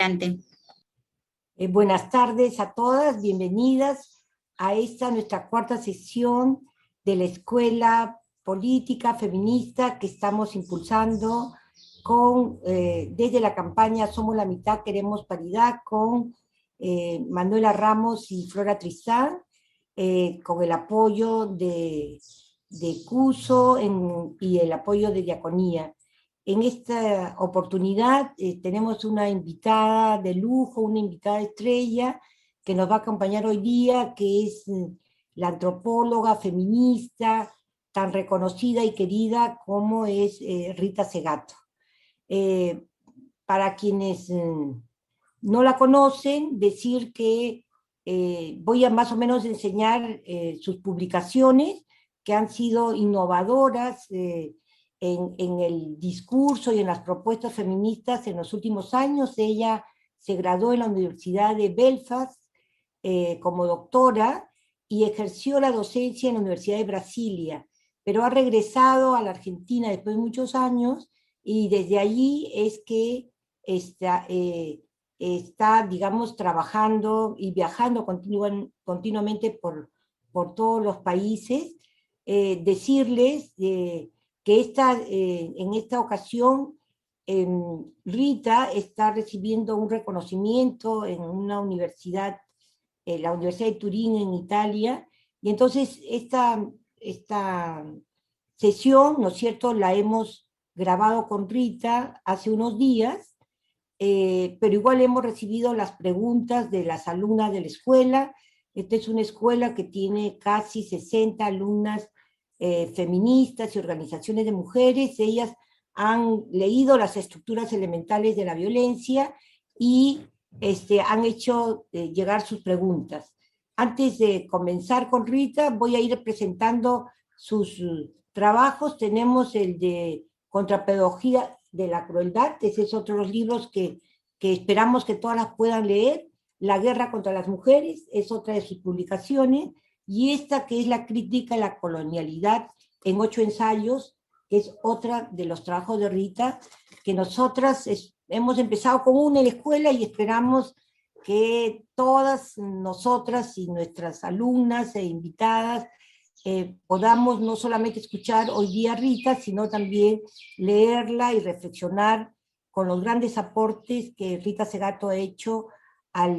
adelante. Buenas tardes a todas, bienvenidas a esta nuestra cuarta sesión de la Escuela Política Feminista que estamos impulsando desde la campaña Somos la Mitad, Queremos Paridad, con Manuela Ramos y Flora Tristán, con el apoyo de CUSO y el apoyo de Diaconía. En esta oportunidad tenemos una invitada de lujo, una invitada estrella que nos va a acompañar hoy día, que es la antropóloga feminista tan reconocida y querida como es Rita Segato. Para quienes no la conocen, decir que voy a más o menos enseñar sus publicaciones, que han sido innovadoras en el discurso y en las propuestas feministas en los últimos años. Ella se graduó en la Universidad de Belfast como doctora y ejerció la docencia en la Universidad de Brasilia, pero ha regresado a la Argentina después de muchos años y desde allí es que está, digamos, trabajando y viajando continuamente por todos los países. Decirles que en esta ocasión Rita está recibiendo un reconocimiento en una universidad, la Universidad de Turín en Italia, y entonces esta sesión, ¿no es cierto?, la hemos grabado con Rita hace unos días, pero igual hemos recibido las preguntas de las alumnas de la escuela. Esta es una escuela que tiene casi 60 alumnas feministas y organizaciones de mujeres. Ellas han leído las estructuras elementales de la violencia y han hecho llegar sus preguntas. Antes de comenzar con Rita, voy a ir presentando sus trabajos. Tenemos el de Contrapedagogía de la Crueldad, ese es otro de los libros que esperamos que todas las puedan leer. La guerra contra las mujeres es otra de sus publicaciones, y esta que es la crítica a la colonialidad en 8 ensayos, que es otra de los trabajos de Rita, que nosotras hemos empezado con una en la escuela y esperamos que todas nosotras y nuestras alumnas e invitadas podamos no solamente escuchar hoy día a Rita, sino también leerla y reflexionar con los grandes aportes que Rita Segato ha hecho a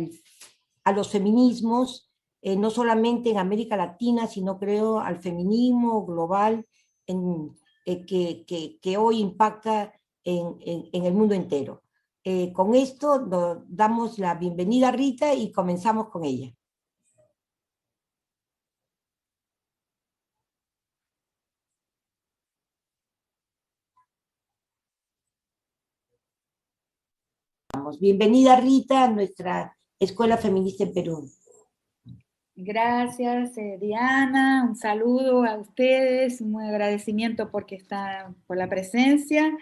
los feminismos, no solamente en América Latina, sino creo al feminismo global que hoy impacta en el mundo entero. Con esto damos la bienvenida a Rita y comenzamos con ella. Bienvenida Rita a nuestra Escuela Feminista en Perú. Gracias, Diana, un saludo a ustedes, un agradecimiento por la presencia,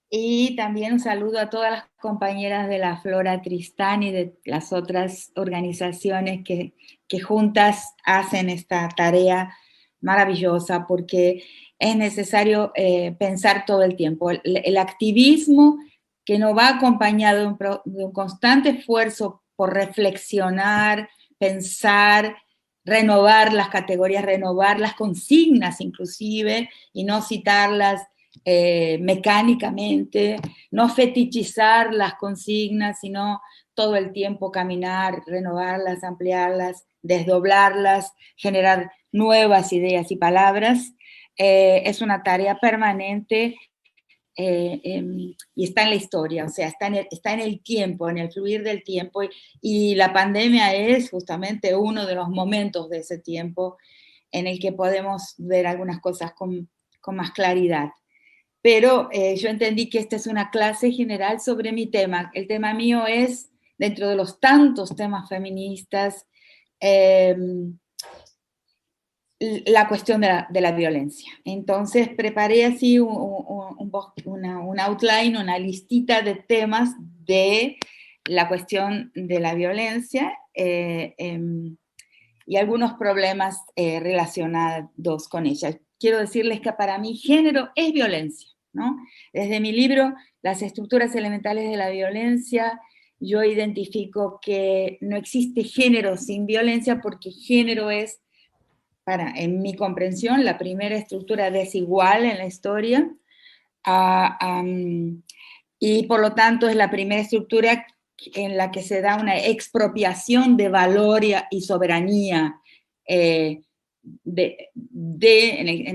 y también un saludo a todas las compañeras de la Flora Tristán y de las otras organizaciones que juntas hacen esta tarea maravillosa, porque es necesario pensar todo el tiempo. El activismo que nos va acompañado de un constante esfuerzo por reflexionar, pensar, renovar las categorías, renovar las consignas inclusive, y no citarlas mecánicamente, no fetichizar las consignas, sino todo el tiempo caminar, renovarlas, ampliarlas, desdoblarlas, generar nuevas ideas y palabras. Es una tarea permanente y está en la historia, o sea, está en el tiempo, en el fluir del tiempo, y la pandemia es justamente uno de los momentos de ese tiempo en el que podemos ver algunas cosas con más claridad. Pero yo entendí que esta es una clase general sobre mi tema. El tema mío es, dentro de los tantos temas feministas, la cuestión de la violencia. Entonces preparé así un outline, una listita de temas de la cuestión de la violencia y algunos problemas relacionados con ella. Quiero decirles que para mí género es violencia, ¿no? Desde mi libro, Las estructuras elementales de la violencia, yo identifico que no existe género sin violencia, porque género es, en mi comprensión, la primera estructura desigual en la historia, y por lo tanto es la primera estructura en la que se da una expropiación de valor y soberanía, en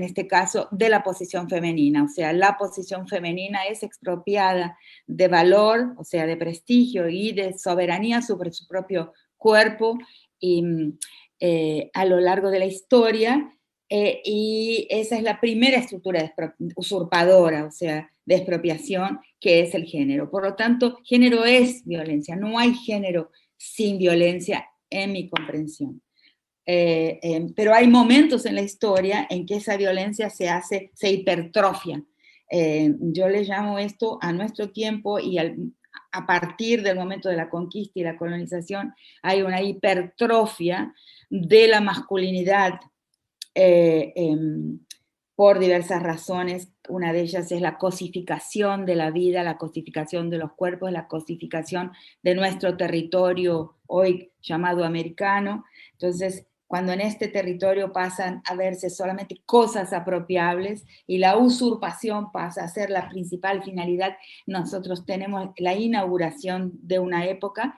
este caso, de la posición femenina. O sea, la posición femenina es expropiada de valor, o sea, de prestigio y de soberanía sobre su propio cuerpo y, a lo largo de la historia, y esa es la primera estructura usurpadora, o sea, de expropiación, que es el género. Por lo tanto, género es violencia, no hay género sin violencia en mi comprensión. Pero hay momentos en la historia en que esa violencia se hipertrofia. Yo le llamo esto, a nuestro tiempo y a partir del momento de la conquista y la colonización, hay una hipertrofia de la masculinidad, por diversas razones. Una de ellas es la cosificación de la vida, la cosificación de los cuerpos, la cosificación de nuestro territorio hoy llamado americano. Entonces, cuando en este territorio pasan a verse solamente cosas apropiables y la usurpación pasa a ser la principal finalidad, nosotros tenemos la inauguración de una época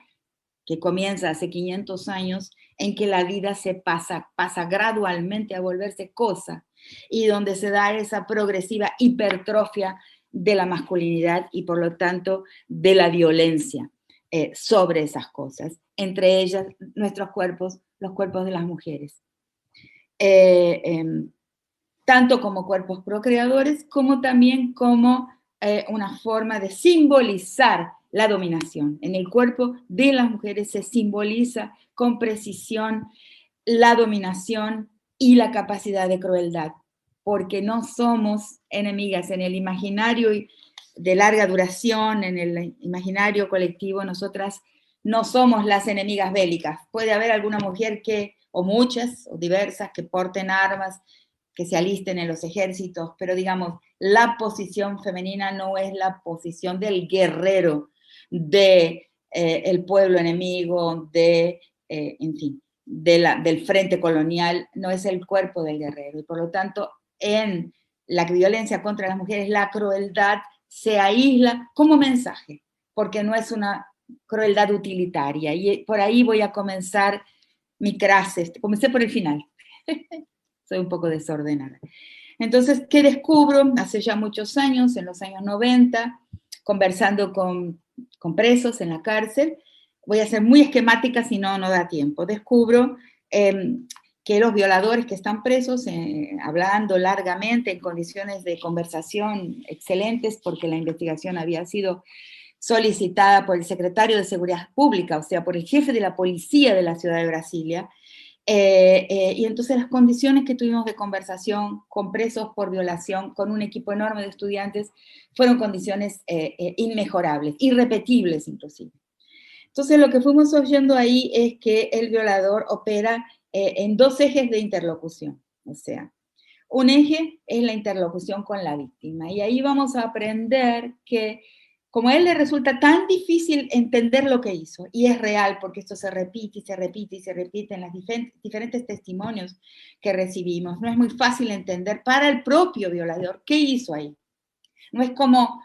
que comienza hace 500 años, en que la vida pasa gradualmente a volverse cosa, y donde se da esa progresiva hipertrofia de la masculinidad y por lo tanto de la violencia sobre esas cosas, entre ellas nuestros cuerpos, los cuerpos de las mujeres. Tanto como cuerpos procreadores, como también como una forma de simbolizar la dominación. En el cuerpo de las mujeres se simboliza con precisión la dominación y la capacidad de crueldad, porque no somos enemigas. En el imaginario de larga duración, en el imaginario colectivo, nosotras no somos las enemigas bélicas. Puede haber alguna mujer o muchas, o diversas, que porten armas, que se alisten en los ejércitos, pero digamos, la posición femenina no es la posición del guerrero, de el pueblo enemigo, en fin, del frente colonial, no es el cuerpo del guerrero. Y por lo tanto, en la violencia contra las mujeres, la crueldad se aísla como mensaje, porque no es una crueldad utilitaria. Y por ahí voy a comenzar mi clase. Comencé por el final. Soy un poco desordenada. Entonces, ¿qué descubro? Hace ya muchos años, en los años 90, conversando con presos en la cárcel, voy a ser muy esquemática, si no, no da tiempo. Descubro que los violadores que están presos, hablando largamente, en condiciones de conversación excelentes, porque la investigación había sido solicitada por el secretario de Seguridad Pública, o sea, por el jefe de la policía de la ciudad de Brasilia, y entonces las condiciones que tuvimos de conversación con presos por violación, con un equipo enorme de estudiantes, fueron condiciones inmejorables, irrepetibles inclusive. Entonces lo que fuimos oyendo ahí es que el violador opera en dos ejes de interlocución. O sea, un eje es la interlocución con la víctima, y ahí vamos a aprender que como a él le resulta tan difícil entender lo que hizo, y es real porque esto se repite y se repite y se repite en los diferentes testimonios que recibimos, no es muy fácil entender para el propio violador qué hizo ahí. No es como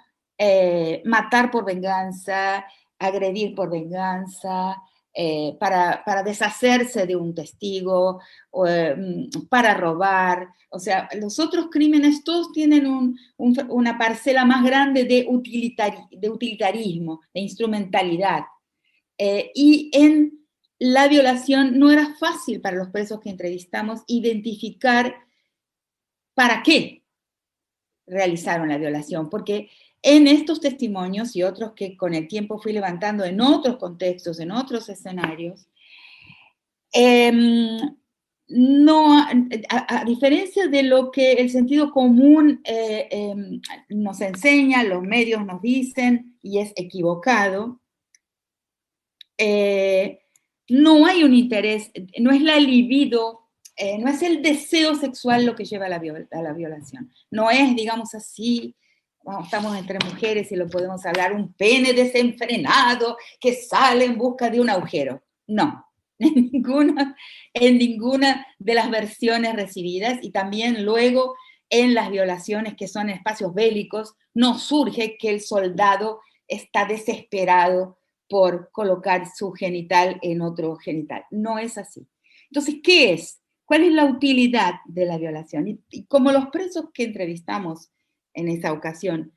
matar por venganza, agredir por venganza, para deshacerse de un testigo, para robar. O sea, los otros crímenes todos tienen una parcela más grande de utilitarismo, de instrumentalidad. Y en la violación no era fácil para los presos que entrevistamos identificar para qué realizaron la violación, porque en estos testimonios y otros que con el tiempo fui levantando en otros contextos, en otros escenarios, no, a diferencia de lo que el sentido común nos enseña, los medios nos dicen, y es equivocado, no hay un interés, no es la libido, no es el deseo sexual lo que lleva a la violación. No es, digamos así, estamos entre mujeres y lo podemos hablar, un pene desenfrenado que sale en busca de un agujero. No, en ninguna de las versiones recibidas, y también luego en las violaciones que son espacios bélicos, no surge que el soldado está desesperado por colocar su genital en otro genital. No es así. Entonces, ¿qué es? ¿Cuál es la utilidad de la violación? Y como los presos que entrevistamos en esa ocasión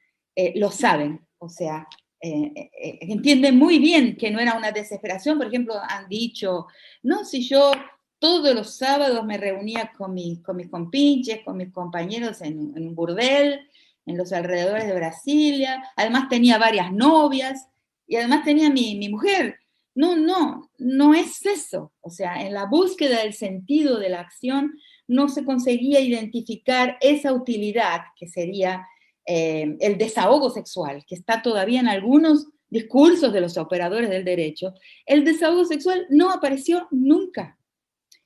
lo saben, o sea, entienden muy bien que no era una desesperación. Por ejemplo, han dicho, no, si yo todos los sábados me reunía con mis compinches, con mis compañeros en un burdel, en los alrededores de Brasilia, además tenía varias novias, y además tenía mi mujer. No es eso. O sea, en la búsqueda del sentido de la acción no se conseguía identificar esa utilidad que sería el desahogo sexual, que está todavía en algunos discursos de los operadores del derecho. El desahogo sexual no apareció nunca.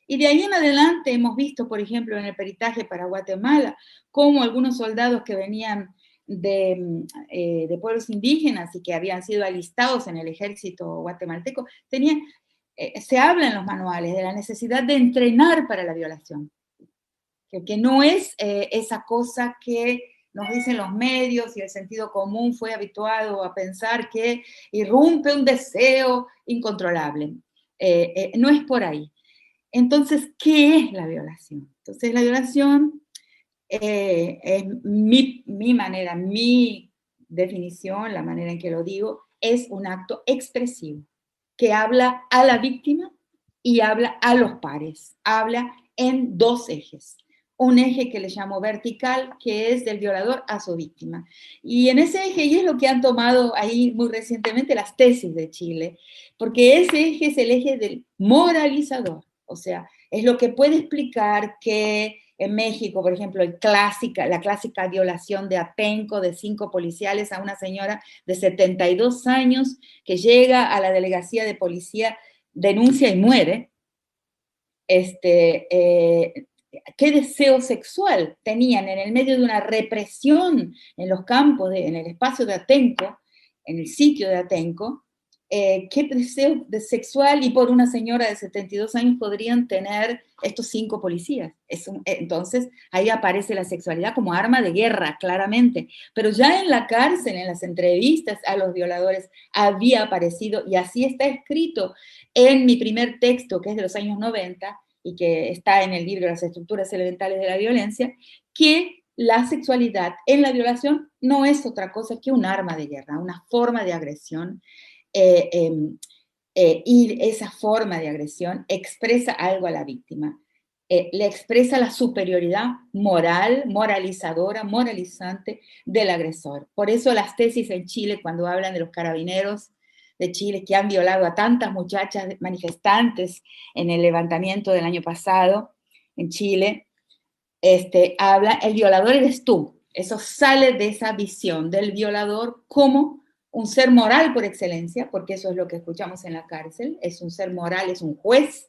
Y de ahí en adelante hemos visto, por ejemplo, en el peritaje para Guatemala, cómo algunos soldados que venían de pueblos indígenas y que habían sido alistados en el ejército guatemalteco, se habla en los manuales de la necesidad de entrenar para la violación, que no es esa cosa que nos dicen los medios y el sentido común fue habituado a pensar que irrumpe un deseo incontrolable. No es por ahí. Entonces, ¿qué es la violación? Entonces, la violación es mi manera, mi definición, la manera en que lo digo, es un acto expresivo que habla a la víctima y habla a los pares. Habla en dos ejes. Un eje que le llamo vertical, que es del violador a su víctima. Y en ese eje, y es lo que han tomado ahí muy recientemente las tesis de Chile, porque ese eje es el eje del moralizador. O sea, es lo que puede explicar que en México, por ejemplo, la clásica violación de Atenco de 5 policiales a una señora de 72 años que llega a la delegacia de policía, denuncia y muere. ¿Qué deseo sexual tenían en el medio de una represión en los campos, en el espacio de Atenco, en el sitio de Atenco? ¿Qué deseo sexual y por una señora de 72 años podrían tener estos 5 policías? Entonces, ahí aparece la sexualidad como arma de guerra, claramente. Pero ya en la cárcel, en las entrevistas a los violadores, había aparecido, y así está escrito en mi primer texto, que es de los años 90, y que está en el libro Las estructuras elementales de la violencia, que la sexualidad en la violación no es otra cosa que un arma de guerra, una forma de agresión. Y esa forma de agresión expresa algo a la víctima. Le expresa la superioridad moral, moralizadora, moralizante del agresor. Por eso las tesis en Chile, cuando hablan de los carabineros de Chile que han violado a tantas muchachas manifestantes en el levantamiento del año pasado en Chile, habla, el violador eres tú. Eso sale de esa visión del violador como un ser moral por excelencia, porque eso es lo que escuchamos en la cárcel, es un ser moral, es un juez,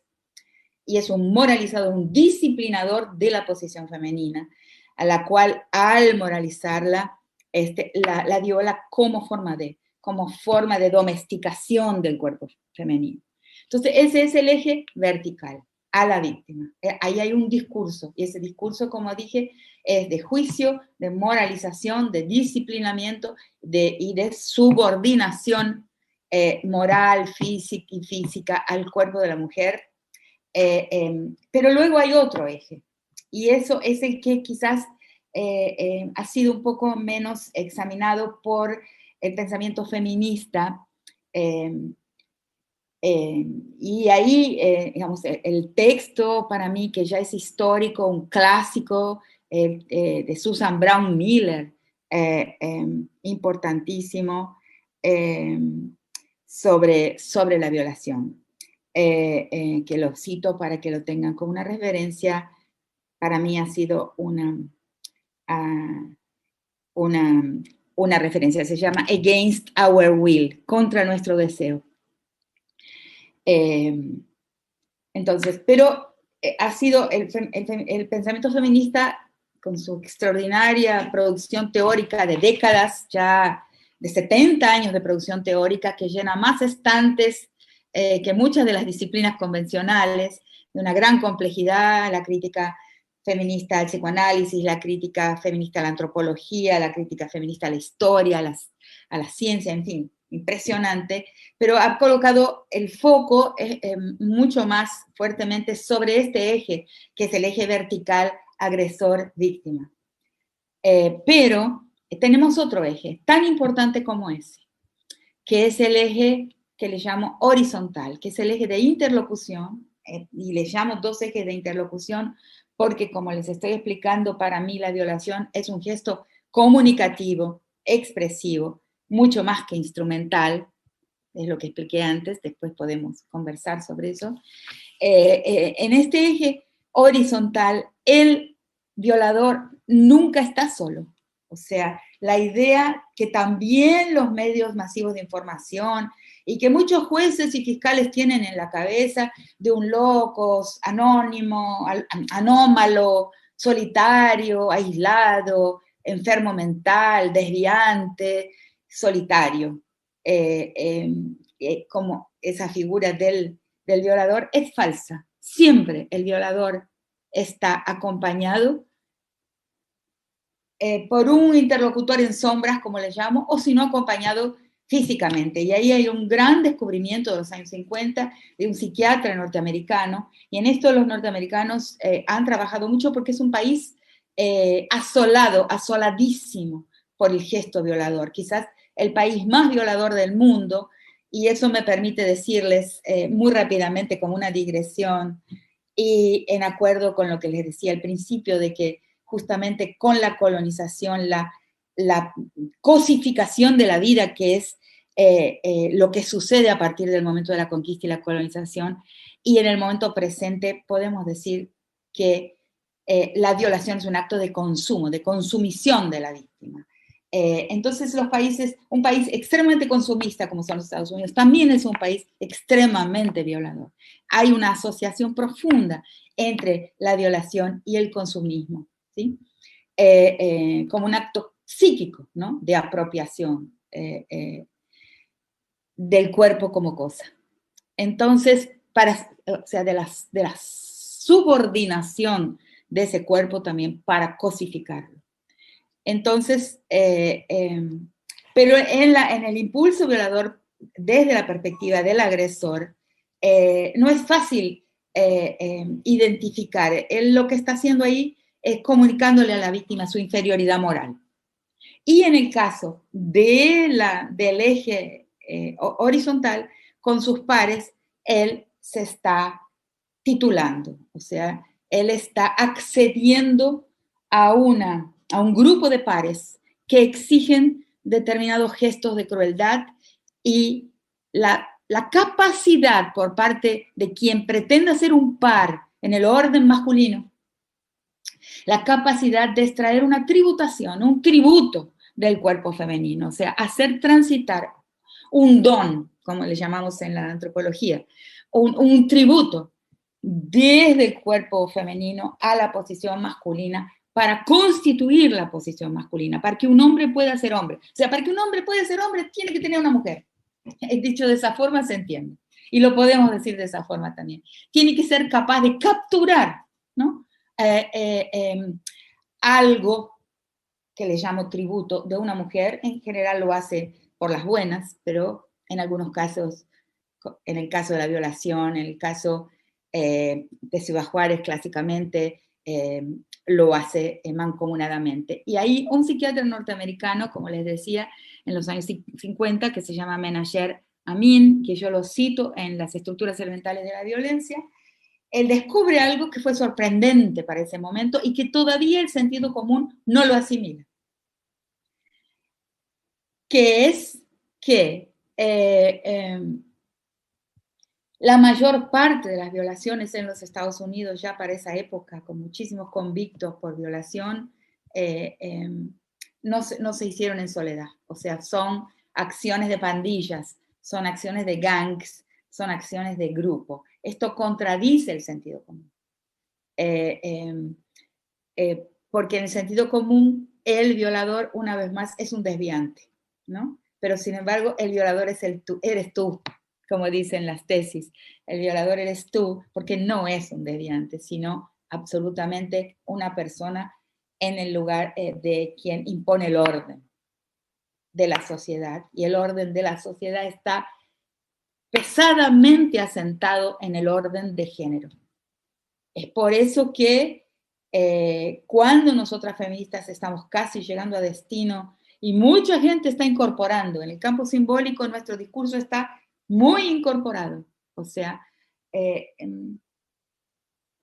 y es un moralizador, un disciplinador de la posición femenina, a la cual al moralizarla, la viola como forma de domesticación del cuerpo femenino. Entonces, ese es el eje vertical, a la víctima. Ahí hay un discurso, y ese discurso, como dije, es de juicio, de moralización, de disciplinamiento y de subordinación moral, física al cuerpo de la mujer. Pero luego hay otro eje, y eso es el que quizás ha sido un poco menos examinado por el pensamiento feminista, y ahí, digamos, el texto para mí, que ya es histórico, un clásico de Susan Brown Miller, importantísimo, sobre la violación, que lo cito para que lo tengan como una referencia. Para mí ha sido una referencia. Se llama Against Our Will, contra nuestro deseo. Entonces, pero ha sido el pensamiento feminista con su extraordinaria producción teórica de décadas, ya de 70 años de producción teórica, que llena más estantes que muchas de las disciplinas convencionales, de una gran complejidad, la crítica feminista al psicoanálisis, la crítica feminista a la antropología, la crítica feminista a la historia, a la ciencia, en fin, impresionante, pero ha colocado el foco mucho más fuertemente sobre este eje, que es el eje vertical agresor-víctima. Pero tenemos otro eje, tan importante como ese, que es el eje que le llamo horizontal, que es el eje de interlocución, y le llamo dos ejes de interlocución porque, como les estoy explicando, para mí la violación es un gesto comunicativo, expresivo, mucho más que instrumental, es lo que expliqué antes, después podemos conversar sobre eso. En este eje horizontal, el violador nunca está solo. O sea, la idea que también los medios masivos de información y que muchos jueces y fiscales tienen en la cabeza de un loco, anónimo, anómalo, solitario, aislado, enfermo mental, desviante, solitario. Como esa figura del violador es falsa. Siempre el violador está acompañado por un interlocutor en sombras, como le llamo, o si no acompañado físicamente. Y ahí hay un gran descubrimiento de los años 50 de un psiquiatra norteamericano, y en esto los norteamericanos han trabajado mucho porque es un país asoladísimo por el gesto violador, quizás el país más violador del mundo, y eso me permite decirles muy rápidamente como una digresión, y en acuerdo con lo que les decía al principio, de que justamente con la colonización, la cosificación de la vida, que es lo que sucede a partir del momento de la conquista y la colonización, y en el momento presente podemos decir que la violación es un acto de consumo, de consumición de la víctima. Entonces los países, un país extremadamente consumista como son los Estados Unidos, también es un país extremadamente violador. Hay una asociación profunda entre la violación y el consumismo, ¿sí? Como un acto psíquico, ¿no? De apropiación del cuerpo como cosa. Entonces, o sea, de la subordinación de ese cuerpo también para cosificarlo. Entonces, pero en el impulso violador, desde la perspectiva del agresor, no es fácil identificar. Él lo que está haciendo ahí es comunicándole a la víctima su inferioridad moral. Y en el caso del eje horizontal, con sus pares, él se está titulando, o sea, él está accediendo a un grupo de pares que exigen determinados gestos de crueldad, y la capacidad por parte de quien pretenda ser un par en el orden masculino, la capacidad de extraer una tributación, un tributo del cuerpo femenino, o sea, hacer transitar un don, como le llamamos en la antropología, un tributo desde el cuerpo femenino a la posición masculina para constituir la posición masculina, para que un hombre pueda ser hombre. O sea, para que un hombre pueda ser hombre, tiene que tener una mujer. Dicho de esa forma se entiende. Y lo podemos decir de esa forma también. Tiene que ser capaz de capturar, ¿no? Algo que le llamo tributo de una mujer. En general lo hace por las buenas, pero en algunos casos, en el caso de la violación, en el caso de Ciudad Juárez clásicamente, lo hace mancomunadamente. Y hay un psiquiatra norteamericano, como les decía, en los años 50, que se llama Menasher Amin, que yo lo cito en Las estructuras elementales de la violencia. Él descubre algo que fue sorprendente para ese momento y que todavía el sentido común no lo asimila, que es que la mayor parte de las violaciones en los Estados Unidos ya para esa época, con muchísimos convictos por violación, no se hicieron en soledad. O sea, son acciones de pandillas, son acciones de gangs, son acciones de grupo. Esto contradice el sentido común. porque en el sentido común, el violador, una vez más, es un desviante, ¿no? Pero sin embargo, el violador eres tú, como dicen las tesis. El violador eres tú, porque no es un desviante, sino absolutamente una persona en el lugar de quien impone el orden de la sociedad. Y el orden de la sociedad está pesadamente asentado en el orden de género. Es por eso que cuando nosotras feministas estamos casi llegando a destino y mucha gente está incorporando, en el campo simbólico nuestro discurso está muy incorporado, o sea,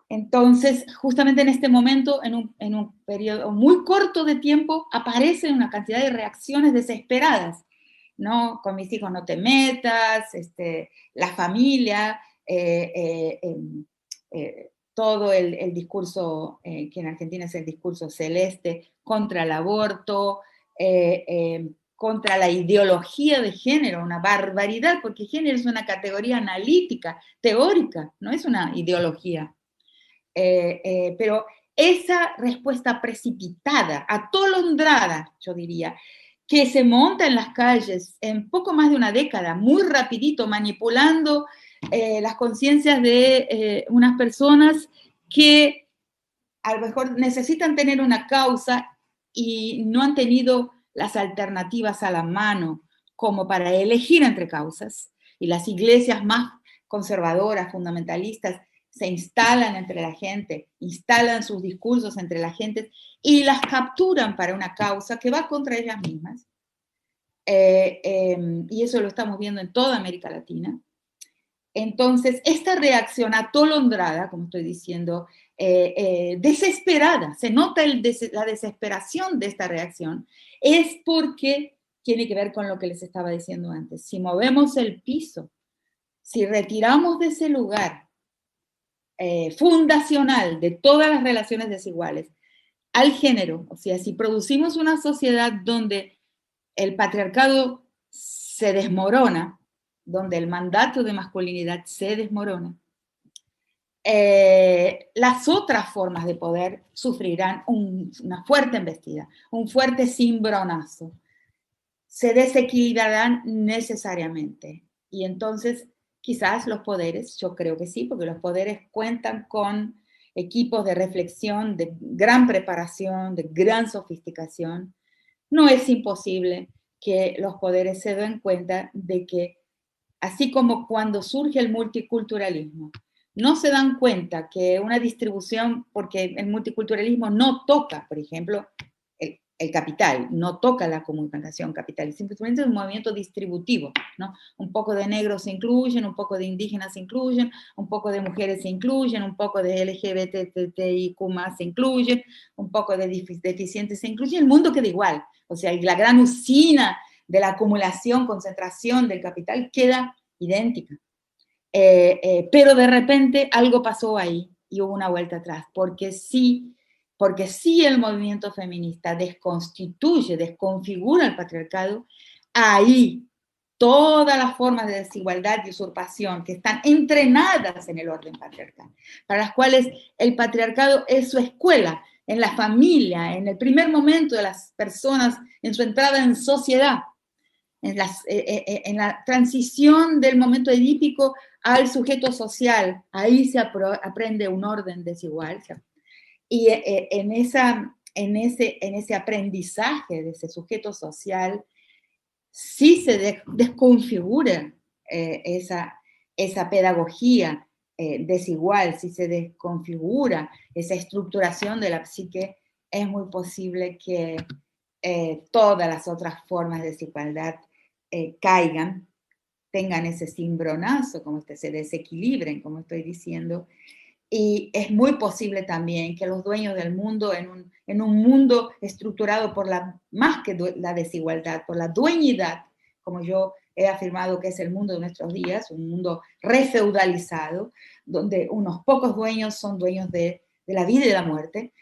entonces justamente en este momento, en un periodo muy corto de tiempo, aparecen una cantidad de reacciones desesperadas, ¿no? Con mis hijos no te metas, la familia, todo el discurso, que en Argentina es el discurso celeste, contra el aborto, contra la ideología de género, una barbaridad, porque género es una categoría analítica, teórica, no es una ideología. Pero esa respuesta precipitada, atolondrada, yo diría, que se monta en las calles en poco más de una década, muy rapidito, manipulando las conciencias de unas personas que a lo mejor necesitan tener una causa y no han tenido las alternativas a la mano como para elegir entre causas. Y las iglesias más conservadoras, fundamentalistas, se instalan entre la gente, instalan sus discursos entre la gente y las capturan para una causa que va contra ellas mismas. Y eso lo estamos viendo en toda América Latina. Entonces, esta reacción atolondrada, como estoy diciendo, desesperada, se nota la desesperación de esta reacción, es porque tiene que ver con lo que les estaba diciendo antes. Si movemos el piso, si retiramos de ese lugar fundacional de todas las relaciones desiguales al género, o sea, si producimos una sociedad donde el patriarcado se desmorona, donde el mandato de masculinidad se desmorona, las otras formas de poder sufrirán una fuerte embestida, un fuerte cimbronazo, se desequilibrarán necesariamente. Y entonces, quizás los poderes, yo creo que sí, porque los poderes cuentan con equipos de reflexión, de gran preparación, de gran sofisticación. No es imposible que los poderes se den cuenta de que, así como cuando surge el multiculturalismo, no se dan cuenta que una distribución, porque el multiculturalismo no toca, por ejemplo, el capital, no toca la comunicación capital, simplemente es un movimiento distributivo, ¿no? Un poco de negros se incluyen, un poco de indígenas se incluyen, un poco de mujeres se incluyen, un poco de LGBTIQ más se incluyen, un poco de deficientes se incluyen, el mundo queda igual, o sea, la gran usina de la acumulación, concentración del capital queda idéntica. Pero de repente algo pasó ahí y hubo una vuelta atrás, porque sí el movimiento feminista desconstituye, desconfigura el patriarcado, ahí todas las formas de desigualdad y usurpación que están entrenadas en el orden patriarcal, para las cuales el patriarcado es su escuela, en la familia, en el primer momento de las personas, en su entrada en sociedad, en la transición del momento edípico al sujeto social, ahí se aprende un orden desigual. Y en ese aprendizaje de ese sujeto social, sí se desconfigura esa pedagogía desigual, si se desconfigura esa estructuración de la psique, es muy posible que todas las otras formas de desigualdad caigan, tengan ese cimbronazo, como se desequilibren, como estoy diciendo. Y es muy posible también que los dueños del mundo, en un mundo estructurado por más que la desigualdad, por la dueñidad, como yo he afirmado que es el mundo de nuestros días, un mundo refeudalizado, donde unos pocos dueños son dueños de la vida y de la muerte,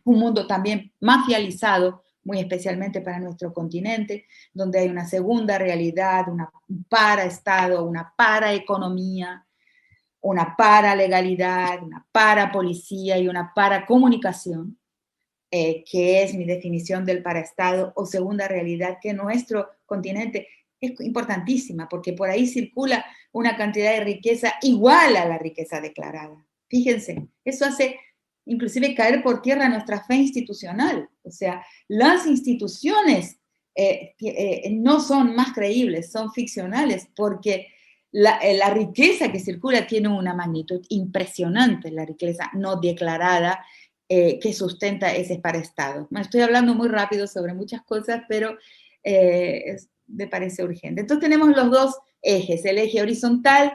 un mundo también mafializado, muy especialmente para nuestro continente, donde hay una segunda realidad, un paraestado, una paraeconomía, una paralegalidad, una parapolicía y una paracomunicación. que es mi definición del paraestado, o segunda realidad, que nuestro continente es importantísima, porque por ahí circula una cantidad de riqueza igual a la riqueza declarada. Fíjense, eso hace inclusive caer por tierra nuestra fe institucional. O sea, las instituciones no son más creíbles, son ficcionales, porque la riqueza que circula tiene una magnitud impresionante, la riqueza no declarada que sustenta ese paraestado. Me estoy hablando muy rápido sobre muchas cosas, pero me parece urgente. Entonces tenemos los dos ejes, el eje horizontal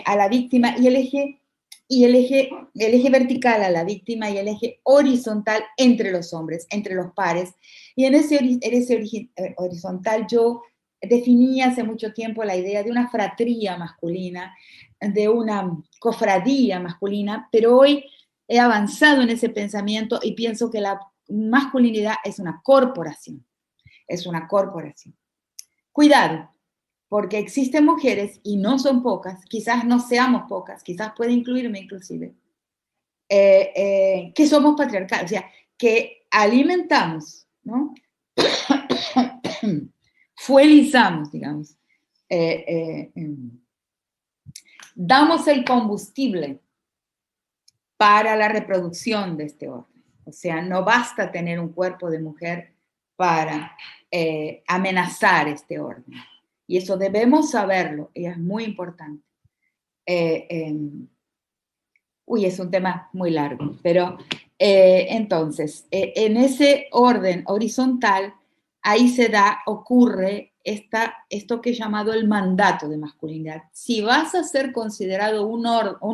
a la víctima y el eje vertical a la víctima y el eje horizontal entre los hombres, entre los pares. Y en ese horizontal yo definí hace mucho tiempo la idea de una fratría masculina, de una cofradía masculina, pero hoy he avanzado en ese pensamiento y pienso que la masculinidad es una corporación. Es una corporación. Cuidado, porque existen mujeres, y no son pocas, quizás no seamos pocas, quizás puede incluirme inclusive, que somos patriarcales, o sea, que alimentamos, ¿no? Fuelizamos, digamos, damos el combustible para la reproducción de este orden. O sea, no basta tener un cuerpo de mujer para amenazar este orden. Y eso debemos saberlo, y es muy importante. Es un tema muy largo, pero entonces, en ese orden horizontal, ahí ocurre esto que he llamado el mandato de masculinidad. Si vas a ser considerado un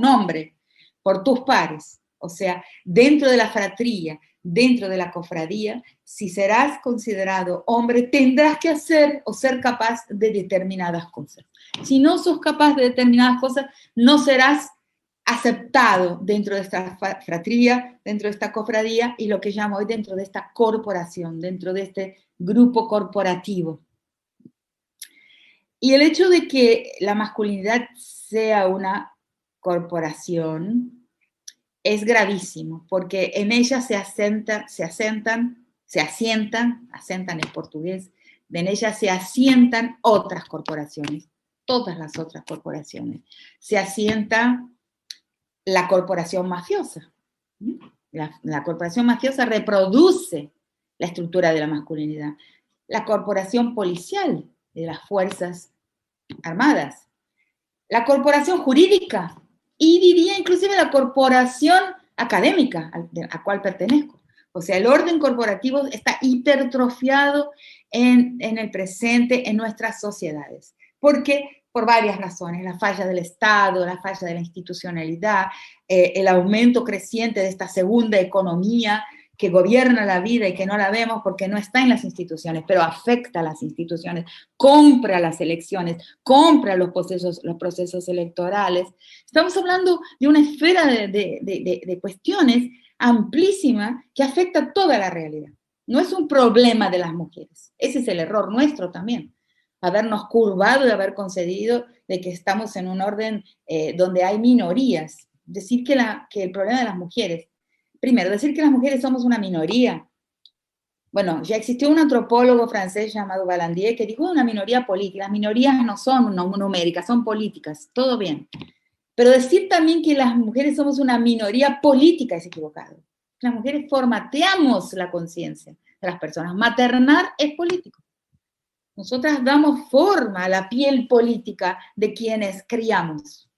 hombre por tus pares, o sea, dentro de la fratría, dentro de la cofradía, si serás considerado hombre, tendrás que hacer o ser capaz de determinadas cosas. Si no sos capaz de determinadas cosas, no serás aceptado dentro de esta fratría, dentro de esta cofradía y lo que llamo hoy dentro de esta corporación, dentro de este grupo corporativo. Y el hecho de que la masculinidad sea una corporación es gravísimo, porque en ella asentan en portugués, en ella se asientan otras corporaciones, todas las otras corporaciones. Se asienta la corporación mafiosa. La corporación mafiosa reproduce la estructura de la masculinidad. La corporación policial de las Fuerzas Armadas. La corporación jurídica. Y diría inclusive la corporación académica a la cual pertenezco. O sea, el orden corporativo está hipertrofiado en el presente, en nuestras sociedades. Porque por varias razones, la falla del Estado, la falla de la institucionalidad, el aumento creciente de esta segunda economía que gobierna la vida y que no la vemos porque no está en las instituciones, pero afecta a las instituciones, compra las elecciones, compra los procesos electorales. Estamos hablando de una esfera de cuestiones amplísima que afecta toda la realidad. No es un problema de las mujeres, ese es el error nuestro también, habernos curvado y haber concedido de que estamos en un orden donde hay minorías. Decir que el problema de las mujeres, primero, decir que las mujeres somos una minoría. Bueno, ya existió un antropólogo francés llamado Valandier que dijo una minoría política. Las minorías no son numéricas, son políticas, todo bien. Pero decir también que las mujeres somos una minoría política es equivocado. Las mujeres formateamos la conciencia de las personas. Maternar es político. Nosotras damos forma a la piel política de quienes criamos,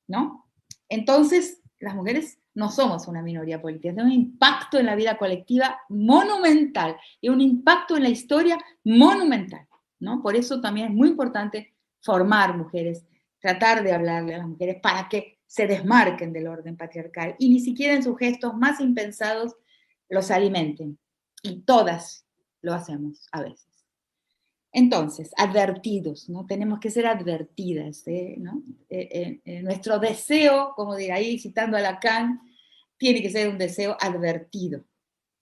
¿no? Entonces, las mujeres no somos una minoría política, tenemos un impacto en la vida colectiva monumental y un impacto en la historia monumental, ¿no? Por eso también es muy importante formar mujeres, tratar de hablarle a las mujeres para que se desmarquen del orden patriarcal y ni siquiera en sus gestos más impensados los alimenten. Y todas lo hacemos a veces. Entonces, advertidos, ¿no? Tenemos que ser advertidas, ¿no? Nuestro deseo, como dirá ahí, citando a Lacan, tiene que ser un deseo advertido,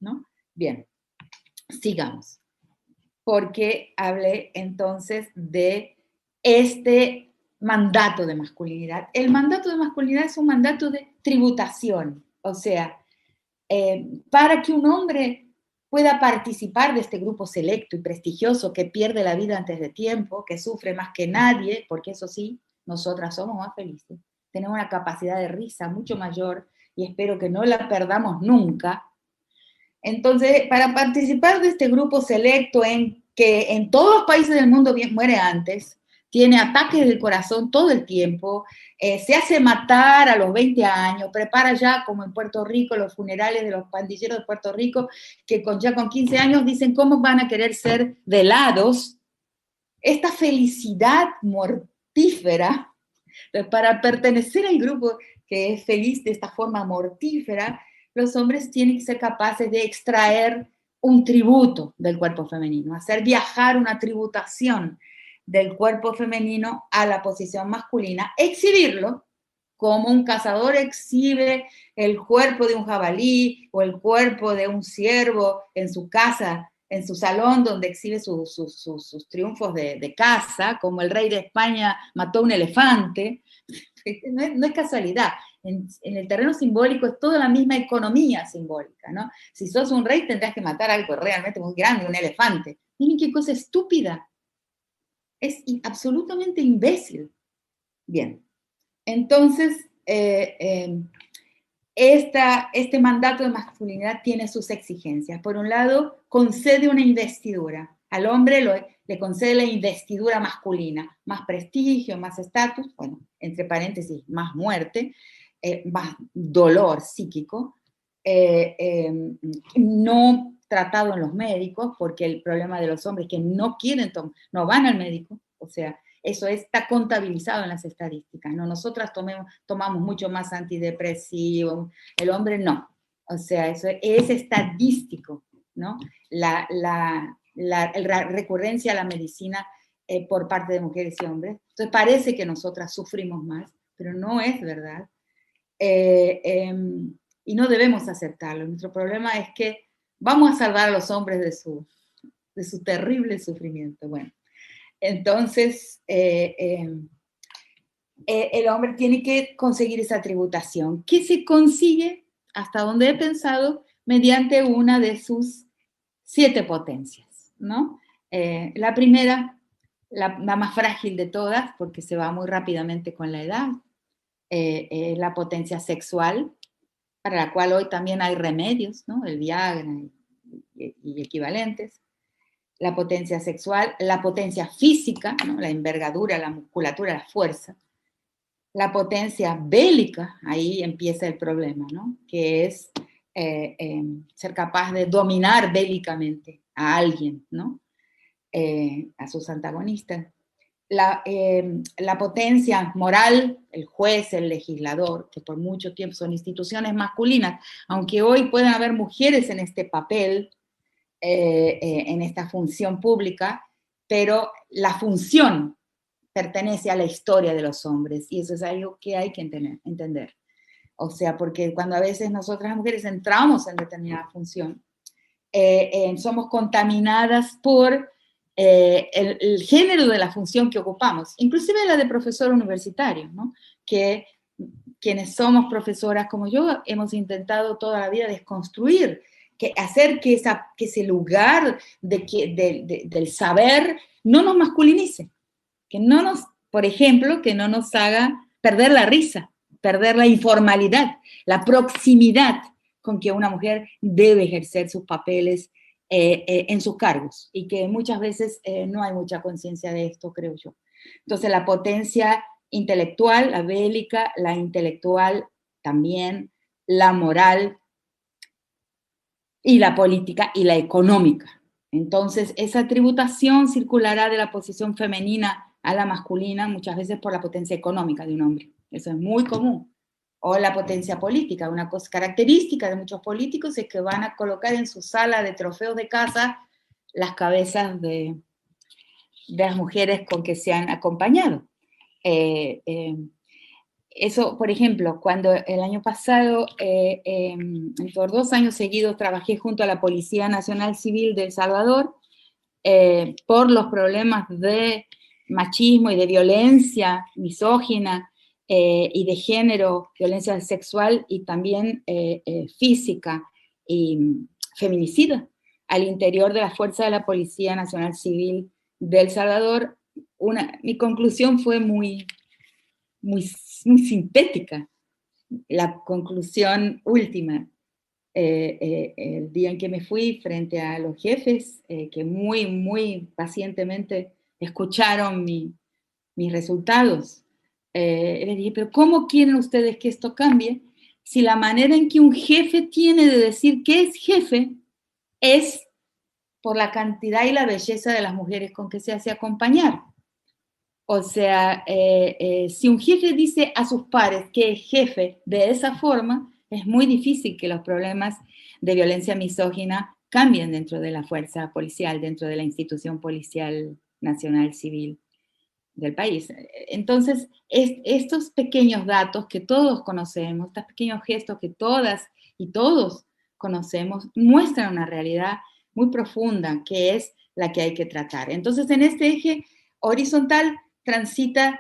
¿no? Bien, sigamos. Porque hablé entonces de este mandato de masculinidad. El mandato de masculinidad es un mandato de tributación, o sea, para que un hombre pueda participar de este grupo selecto y prestigioso que pierde la vida antes de tiempo, que sufre más que nadie, porque eso sí, nosotras somos más felices. Tenemos una capacidad de risa mucho mayor y espero que no la perdamos nunca. Entonces, para participar de este grupo selecto que en todos los países del mundo muere antes, tiene ataques del corazón todo el tiempo, se hace matar a los 20 años, prepara ya, como en Puerto Rico, los funerales de los pandilleros de Puerto Rico, que ya con 15 años dicen cómo van a querer ser velados. Esta felicidad mortífera, para pertenecer al grupo que es feliz de esta forma mortífera, los hombres tienen que ser capaces de extraer un tributo del cuerpo femenino, hacer viajar una tributación del cuerpo femenino a la posición masculina, exhibirlo como un cazador exhibe el cuerpo de un jabalí o el cuerpo de un ciervo en su casa, en su salón donde exhibe sus triunfos de caza, como el rey de España mató un elefante. No es casualidad. En el terreno simbólico es toda la misma economía simbólica, ¿no? Si sos un rey tendrás que matar algo realmente muy grande, un elefante. Miren qué cosa estúpida. Es absolutamente imbécil. Bien, entonces, este mandato de masculinidad tiene sus exigencias. Por un lado, concede una investidura. Al hombre le concede la investidura masculina, más prestigio, más estatus, bueno, entre paréntesis, más muerte, más dolor psíquico, no tratado en los médicos, porque el problema de los hombres es que no quieren, no van al médico, o sea, eso está contabilizado en las estadísticas, ¿no? Nosotras tomamos mucho más antidepresivos, el hombre no. O sea, eso es estadístico, ¿no? La recurrencia a la medicina por parte de mujeres y hombres. Entonces parece que nosotras sufrimos más, pero no es verdad. Y no debemos aceptarlo. Nuestro problema es que vamos a salvar a los hombres de su terrible sufrimiento. Bueno. Entonces, el hombre tiene que conseguir esa tributación, que se consigue, hasta donde he pensado, mediante una de sus 7 potencias, ¿no? La primera, la más frágil de todas, porque se va muy rápidamente con la edad, la potencia sexual, para la cual hoy también hay remedios, ¿no? El Viagra y equivalentes. La potencia sexual, la potencia física, ¿no? La envergadura, la musculatura, la fuerza. La potencia bélica, ahí empieza el problema, ¿no? Que es ser capaz de dominar bélicamente a alguien, ¿no? A sus antagonistas. La potencia moral, el juez, el legislador, que por mucho tiempo son instituciones masculinas, aunque hoy pueden haber mujeres en este papel, en esta función pública, pero la función pertenece a la historia de los hombres y eso es algo que hay que entender. O sea, porque cuando a veces nosotras las mujeres entramos en determinada función, somos contaminadas por el género de la función que ocupamos, inclusive la de profesor universitario, ¿no? Que quienes somos profesoras como yo hemos intentado toda la vida desconstruir, hacer que ese lugar del saber no nos masculinice, que no nos, por ejemplo, que no nos haga perder la risa, perder la informalidad, la proximidad con que una mujer debe ejercer sus papeles en sus cargos, y que muchas veces no hay mucha conciencia de esto, creo yo. Entonces, la potencia intelectual, la bélica, la intelectual también, la moral, y la política y la económica. Entonces, esa tributación circulará de la posición femenina a la masculina, muchas veces por la potencia económica de un hombre. Eso es muy común. O la potencia política. Una cosa característica de muchos políticos es que van a colocar en su sala de trofeos de casa las cabezas de las mujeres con que se han acompañado. Eso, por ejemplo, cuando el año pasado, por 2 años seguidos, trabajé junto a la Policía Nacional Civil de El Salvador por los problemas de machismo y de violencia misógina y de género, violencia sexual y también física y feminicida al interior de la Fuerza de la Policía Nacional Civil de El Salvador. Mi conclusión fue muy sintética. La conclusión última, el día en que me fui frente a los jefes, que muy pacientemente escucharon mis resultados, les dije, pero ¿cómo quieren ustedes que esto cambie si la manera en que un jefe tiene de decir que es jefe es por la cantidad y la belleza de las mujeres con que se hace acompañar? O sea, si un jefe dice a sus pares que es jefe de esa forma, es muy difícil que los problemas de violencia misógina cambien dentro de la fuerza policial, dentro de la institución policial nacional civil del país. Entonces, estos pequeños datos que todos conocemos, estos pequeños gestos que todas y todos conocemos, muestran una realidad muy profunda que es la que hay que tratar. Entonces, en este eje horizontal transita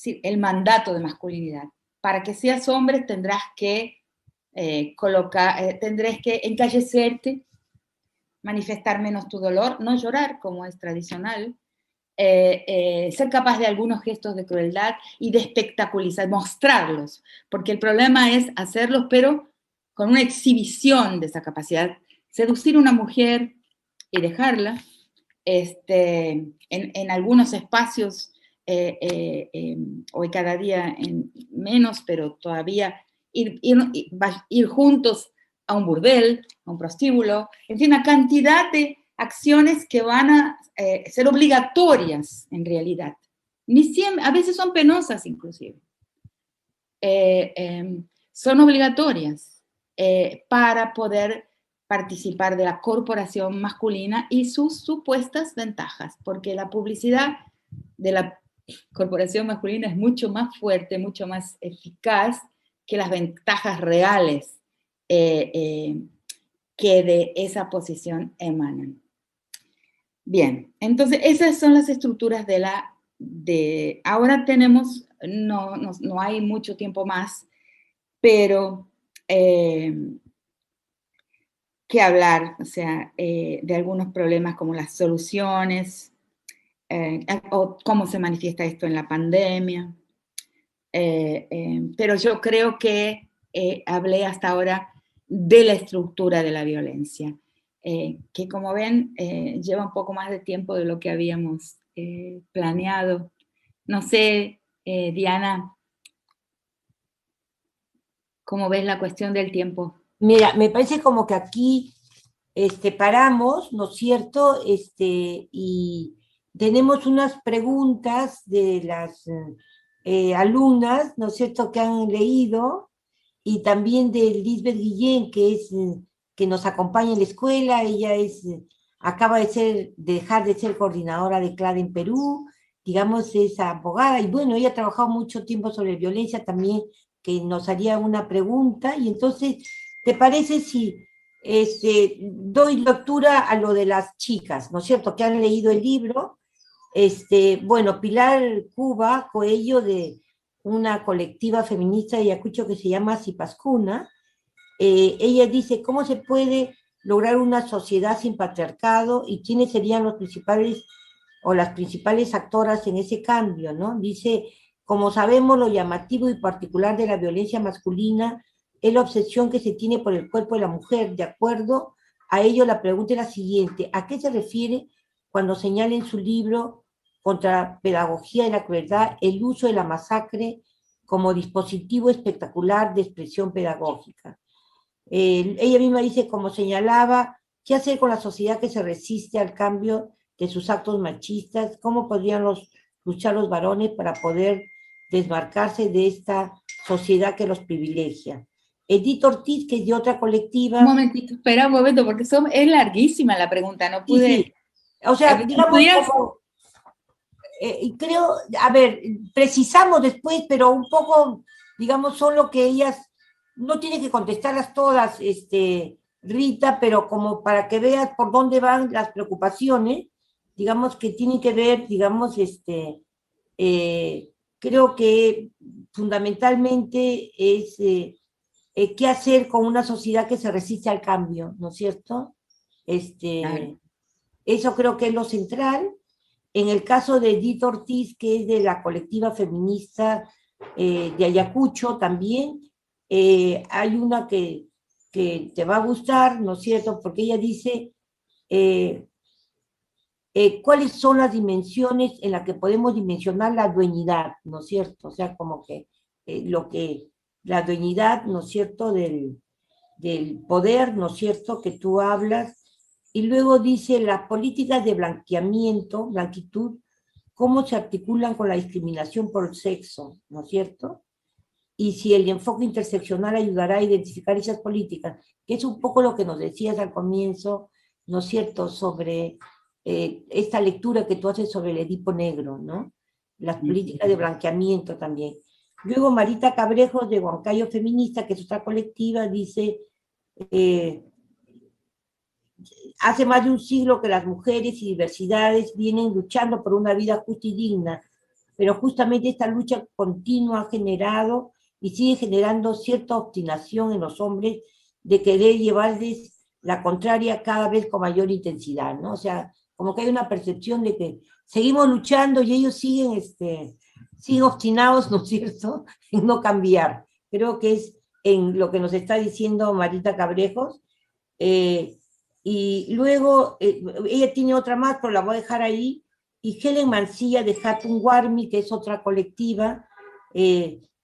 el mandato de masculinidad. Para que seas hombre tendrás que tendrás que encallecerte, manifestar menos tu dolor, no llorar como es tradicional, ser capaz de algunos gestos de crueldad y de espectaculizar, mostrarlos, porque el problema es hacerlos, pero con una exhibición de esa capacidad. Seducir a una mujer y dejarla, en algunos espacios, hoy cada día en menos, pero todavía ir juntos a un burdel, a un prostíbulo, en fin, una cantidad de acciones que van a ser obligatorias en realidad. A veces son penosas inclusive. Son obligatorias para poder participar de la corporación masculina y sus supuestas ventajas, porque la publicidad de la corporación masculina es mucho más fuerte, mucho más eficaz que las ventajas reales que de esa posición emanan. Bien, entonces esas son las estructuras ahora tenemos, no hay mucho tiempo más, pero que hablar, o sea, de algunos problemas como las soluciones, o cómo se manifiesta esto en la pandemia. Pero yo creo que hablé hasta ahora de la estructura de la violencia, que como ven lleva un poco más de tiempo de lo que habíamos planeado. No sé, Diana, ¿cómo ves la cuestión del tiempo? Mira, me parece como que aquí paramos, ¿no es cierto? Y tenemos unas preguntas de las alumnas, ¿no es cierto?, que han leído, y también de Lisbeth Guillén, que nos acompaña en la escuela. Ella acaba de dejar de ser coordinadora de CLAD en Perú, digamos, es abogada, y bueno, ella ha trabajado mucho tiempo sobre violencia también, que nos haría una pregunta. Y entonces, ¿te parece si doy lectura a lo de las chicas, ¿no es cierto?, que han leído el libro? Bueno, Pilar Cuba Coello, de una colectiva feminista de Ayacucho que se llama Zipascuna, ella dice: ¿cómo se puede lograr una sociedad sin patriarcado y quiénes serían los principales o las principales actoras en ese cambio, ¿no? Dice: como sabemos, lo llamativo y particular de la violencia masculina es la obsesión que se tiene por el cuerpo de la mujer. De acuerdo a ello, la pregunta es la siguiente: ¿a qué se refiere cuando señala en su libro Contra Pedagogía y la Crueldad el uso de la masacre como dispositivo espectacular de expresión pedagógica? Ella misma dice, como señalaba, ¿qué hacer con la sociedad que se resiste al cambio de sus actos machistas? ¿Cómo podrían luchar los varones para poder desmarcarse de esta sociedad que los privilegia? Edith Ortiz, que es de otra colectiva. Un momentito, espera un momento, porque es larguísima la pregunta, no pude... Sí, sí. O sea, digamos, como, creo, a ver, precisamos después, pero un poco, digamos, solo que ellas, no tiene que contestarlas todas, Rita, pero como para que veas por dónde van las preocupaciones, digamos, que tienen que ver, digamos, creo que fundamentalmente es qué hacer con una sociedad que se resiste al cambio, ¿no es cierto? Claro. Eso creo que es lo central. En el caso de Edith Ortiz, que es de la colectiva feminista de Ayacucho también, hay una que te va a gustar, ¿no es cierto? Porque ella dice eh, cuáles son las dimensiones en las que podemos dimensionar la dueñidad, ¿no es cierto? O sea, como que la dueñidad, ¿no es cierto?, del poder, ¿no es cierto?, que tú hablas, y luego dice las políticas de blanqueamiento, blanquitud, cómo se articulan con la discriminación por sexo, ¿no es cierto? Y si el enfoque interseccional ayudará a identificar esas políticas, que es un poco lo que nos decías al comienzo, ¿no es cierto?, sobre esta lectura que tú haces sobre el Edipo Negro, ¿no? Las políticas de blanqueamiento también. Luego Marita Cabrejos de Huancayo Feminista, que es otra colectiva, dice, eh, hace más de un siglo que las mujeres y diversidades vienen luchando por una vida justa y digna, pero justamente esta lucha continua ha generado y sigue generando cierta obstinación en los hombres de querer llevarles la contraria cada vez con mayor intensidad, ¿no? O sea, como que hay una percepción de que seguimos luchando y ellos siguen obstinados, ¿no es cierto?, en no cambiar. Creo que es en lo que nos está diciendo Marita Cabrejos. Y luego, ella tiene otra más, pero la voy a dejar ahí, y Helen Mancilla de Hatun Warmi, que es otra colectiva,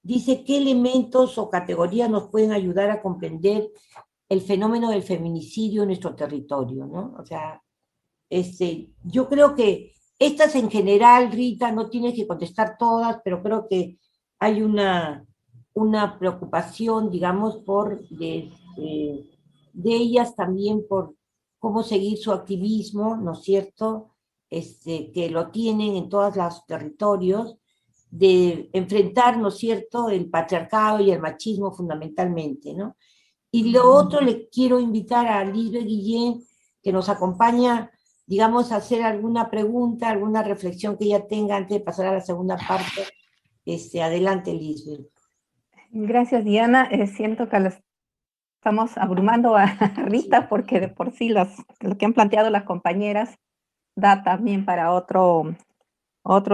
dice qué elementos o categorías nos pueden ayudar a comprender el fenómeno del feminicidio en nuestro territorio, ¿no? O sea, yo creo que estas en general, Rita, no tienes que contestar todas, pero creo que hay una preocupación, digamos, de ellas también por cómo seguir su activismo, ¿no es cierto?, que lo tienen en todos los territorios, de enfrentar, ¿no es cierto?, el patriarcado y el machismo fundamentalmente, ¿no? Y lo otro, le quiero invitar a Lisbeth Guillén, que nos acompaña, digamos, a hacer alguna pregunta, alguna reflexión que ella tenga antes de pasar a la segunda parte. Adelante, Lisbeth. Gracias, Diana. Siento que estamos abrumando a Rita porque de por sí lo que han planteado las compañeras da también para otro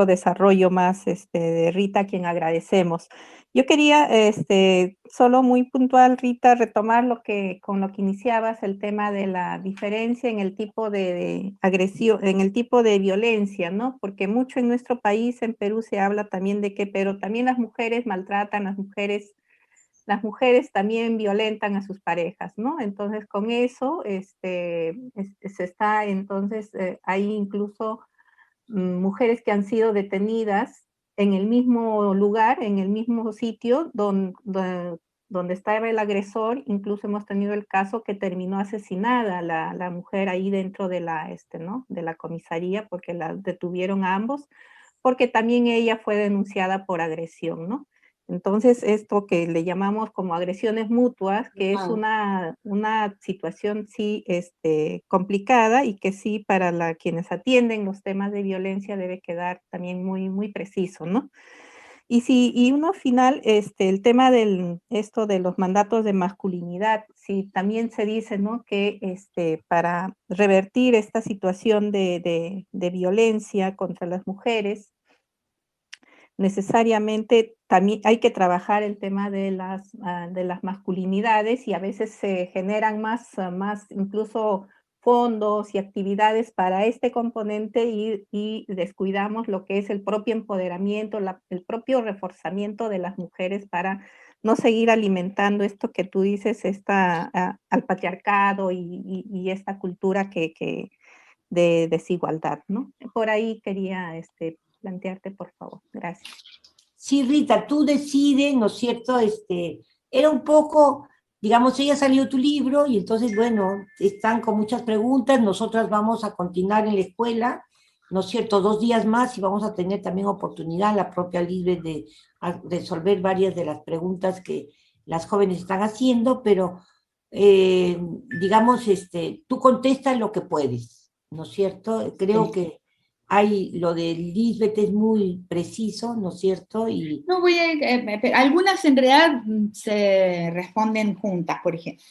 desarrollo más de Rita, a quien agradecemos. Yo quería, solo muy puntual, Rita, retomar con lo que iniciabas, el tema de la diferencia en el tipo de agresión, en el tipo de violencia, ¿no? Porque mucho en nuestro país, en Perú, se habla también de que, pero también las mujeres maltratan, las mujeres también violentan a sus parejas, ¿no? Entonces, con eso, se está, entonces, hay incluso mujeres que han sido detenidas en el mismo lugar, en el mismo sitio donde estaba el agresor. Incluso hemos tenido el caso que terminó asesinada la mujer ahí dentro de ¿no?, de la comisaría, porque la detuvieron a ambos, porque también ella fue denunciada por agresión, ¿no? Entonces, esto que le llamamos como agresiones mutuas, que es una situación sí complicada, y que sí para quienes atienden los temas de violencia debe quedar también muy, muy preciso, ¿no? Y uno final, el tema esto de los mandatos de masculinidad, sí, también se dice, ¿no?, que para revertir esta situación de violencia contra las mujeres, necesariamente también hay que trabajar el tema de las masculinidades, y a veces se generan más incluso fondos y actividades para este componente, y descuidamos lo que es el propio empoderamiento, el propio reforzamiento de las mujeres para no seguir alimentando esto que tú dices, al patriarcado y esta cultura de desigualdad, ¿no? Por ahí quería plantearte, por favor. Gracias. Sí, Rita, tú decides, ¿no es cierto? Era un poco, digamos, ella salió tu libro y entonces, bueno, están con muchas preguntas, nosotras vamos a continuar en la escuela, ¿no es cierto?, 2 días más, y vamos a tener también oportunidad, la propia Libre, de resolver varias de las preguntas que las jóvenes están haciendo, pero, digamos, tú contestas lo que puedes, ¿no es cierto? Creo Sí. que hay, lo de Lisbeth es muy preciso, ¿no es cierto? Y No voy a, algunas en realidad se responden juntas, por ejemplo.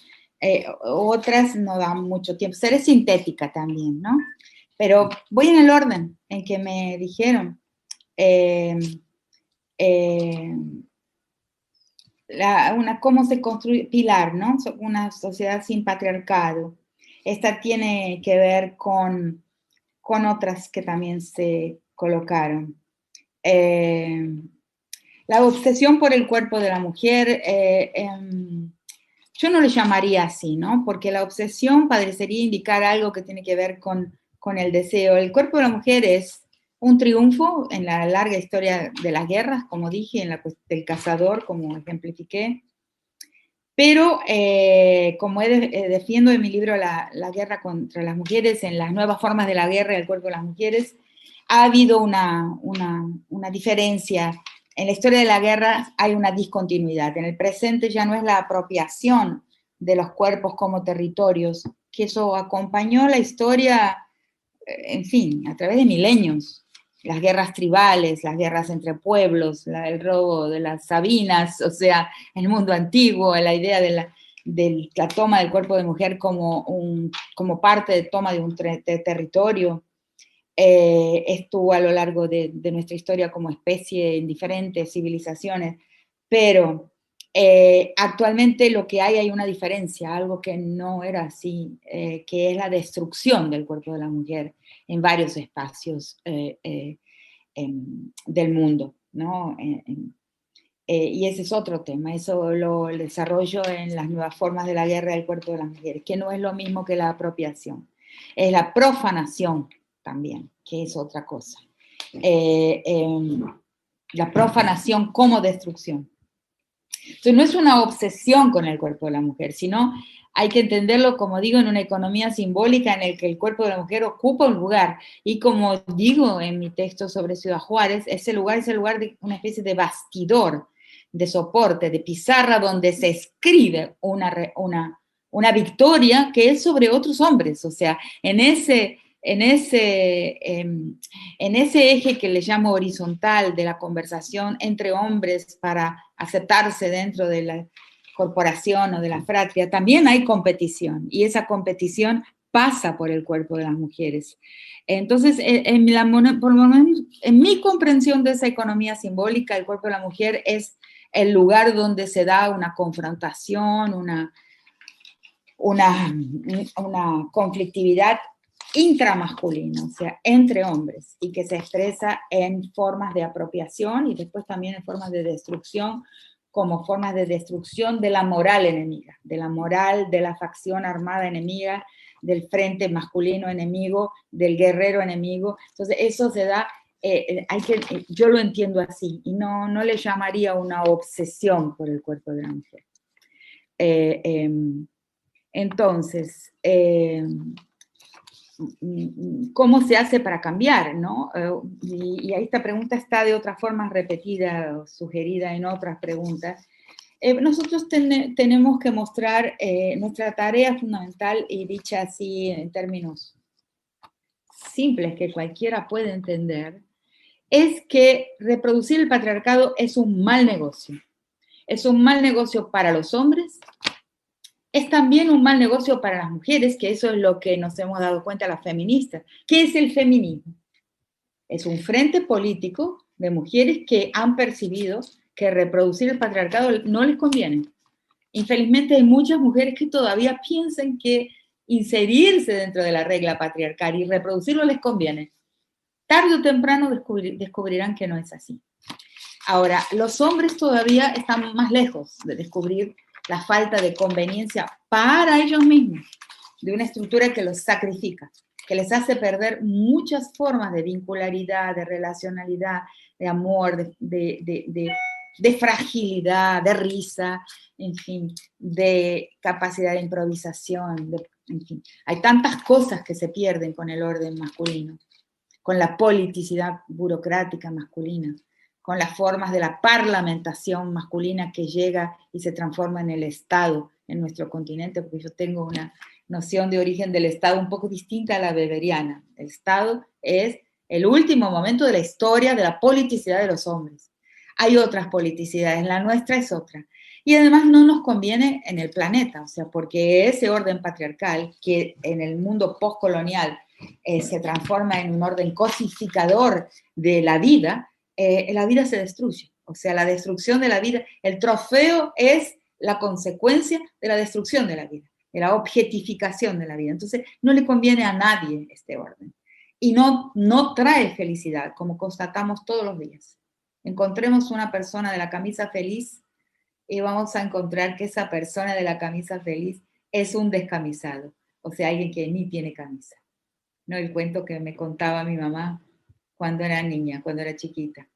Otras no dan mucho tiempo. Seré sintética también, ¿no? Pero voy en el orden en que me dijeron. Eh, eh, cómo se construye, Pilar, ¿no? Una sociedad sin patriarcado. Esta tiene que ver con otras que también se colocaron. La obsesión por el cuerpo de la mujer, yo no le llamaría así, ¿no? Porque la obsesión parecería indicar algo que tiene que ver con el deseo. El cuerpo de la mujer es un triunfo en la larga historia de las guerras, como dije, en del cazador, como ejemplifiqué. Pero como defiendo en mi libro la guerra contra las mujeres, en las nuevas formas de la guerra y el cuerpo de las mujeres, ha habido una diferencia. En la historia de la guerra hay una discontinuidad. En el presente ya no es la apropiación de los cuerpos como territorios, que eso acompañó la historia, en fin, a través de milenios. Las guerras tribales, las guerras entre pueblos, el robo de las Sabinas, o sea, el mundo antiguo, la idea de la toma del cuerpo de mujer como parte de toma de un territorio, estuvo a lo largo de nuestra historia como especie en diferentes civilizaciones, pero actualmente lo que hay una diferencia, algo que no era así, que es la destrucción del cuerpo de la mujer en varios espacios del mundo, ¿no? Y ese es otro tema, eso lo desarrollo en las nuevas formas de la guerra del cuerpo de las mujeres, que no es lo mismo que la apropiación, es la profanación también, que es otra cosa. La profanación como destrucción. Entonces no es una obsesión con el cuerpo de la mujer, sino hay que entenderlo, como digo, en una economía simbólica en el que el cuerpo de la mujer ocupa un lugar. Y como digo en mi texto sobre Ciudad Juárez, ese lugar es el lugar de una especie de bastidor, de soporte, de pizarra donde se escribe una victoria que es sobre otros hombres. O sea, en ese eje que le llamo horizontal de la conversación entre hombres para aceptarse dentro de la corporación o de la fratria, también hay competición, y esa competición pasa por el cuerpo de las mujeres. Entonces, por lo menos en mi comprensión de esa economía simbólica, el cuerpo de la mujer es el lugar donde se da una confrontación, una conflictividad intramasculina, o sea, entre hombres, y que se expresa en formas de apropiación y después también en formas de destrucción, como formas de destrucción de la moral enemiga, de la moral de la facción armada enemiga, del frente masculino enemigo, del guerrero enemigo. Entonces eso se da, yo lo entiendo así, y no le llamaría una obsesión por el cuerpo de la mujer. Entonces, ¿cómo se hace para cambiar? ¿No? Y esta pregunta está de otras formas repetida o sugerida en otras preguntas. Nosotros tenemos que mostrar nuestra tarea fundamental, y dicha así en términos simples que cualquiera puede entender, es que reproducir el patriarcado es un mal negocio. Es un mal negocio para los hombres, es también un mal negocio para las mujeres, que eso es lo que nos hemos dado cuenta las feministas. ¿Qué es el feminismo? Es un frente político de mujeres que han percibido que reproducir el patriarcado no les conviene. Infelizmente hay muchas mujeres que todavía piensan que inserirse dentro de la regla patriarcal y reproducirlo les conviene. Tarde o temprano descubrirán que no es así. Ahora, los hombres todavía están más lejos de descubrir la falta de conveniencia para ellos mismos de una estructura que los sacrifica, que les hace perder muchas formas de vincularidad, de relacionalidad, de amor, de fragilidad, de risa, en fin, de capacidad de improvisación, en fin. Hay tantas cosas que se pierden con el orden masculino, con la politicidad burocrática masculina, con las formas de la parlamentación masculina que llega y se transforma en el Estado en nuestro continente, porque yo tengo una noción de origen del Estado un poco distinta a la weberiana. El Estado es el último momento de la historia de la politicidad de los hombres. Hay otras politicidades, la nuestra es otra. Y además no nos conviene en el planeta, o sea, porque ese orden patriarcal que en el mundo postcolonial se transforma en un orden cosificador de la vida se destruye. O sea, la destrucción de la vida, el trofeo es la consecuencia de la destrucción de la vida, de la objetificación de la vida. Entonces, no le conviene a nadie este orden. Y no trae felicidad, como constatamos todos los días. Encontremos una persona de la camisa feliz y vamos a encontrar que esa persona de la camisa feliz es un descamisado, o sea, alguien que ni tiene camisa. ¿No? El cuento que me contaba mi mamá cuando era niña, cuando era chiquita.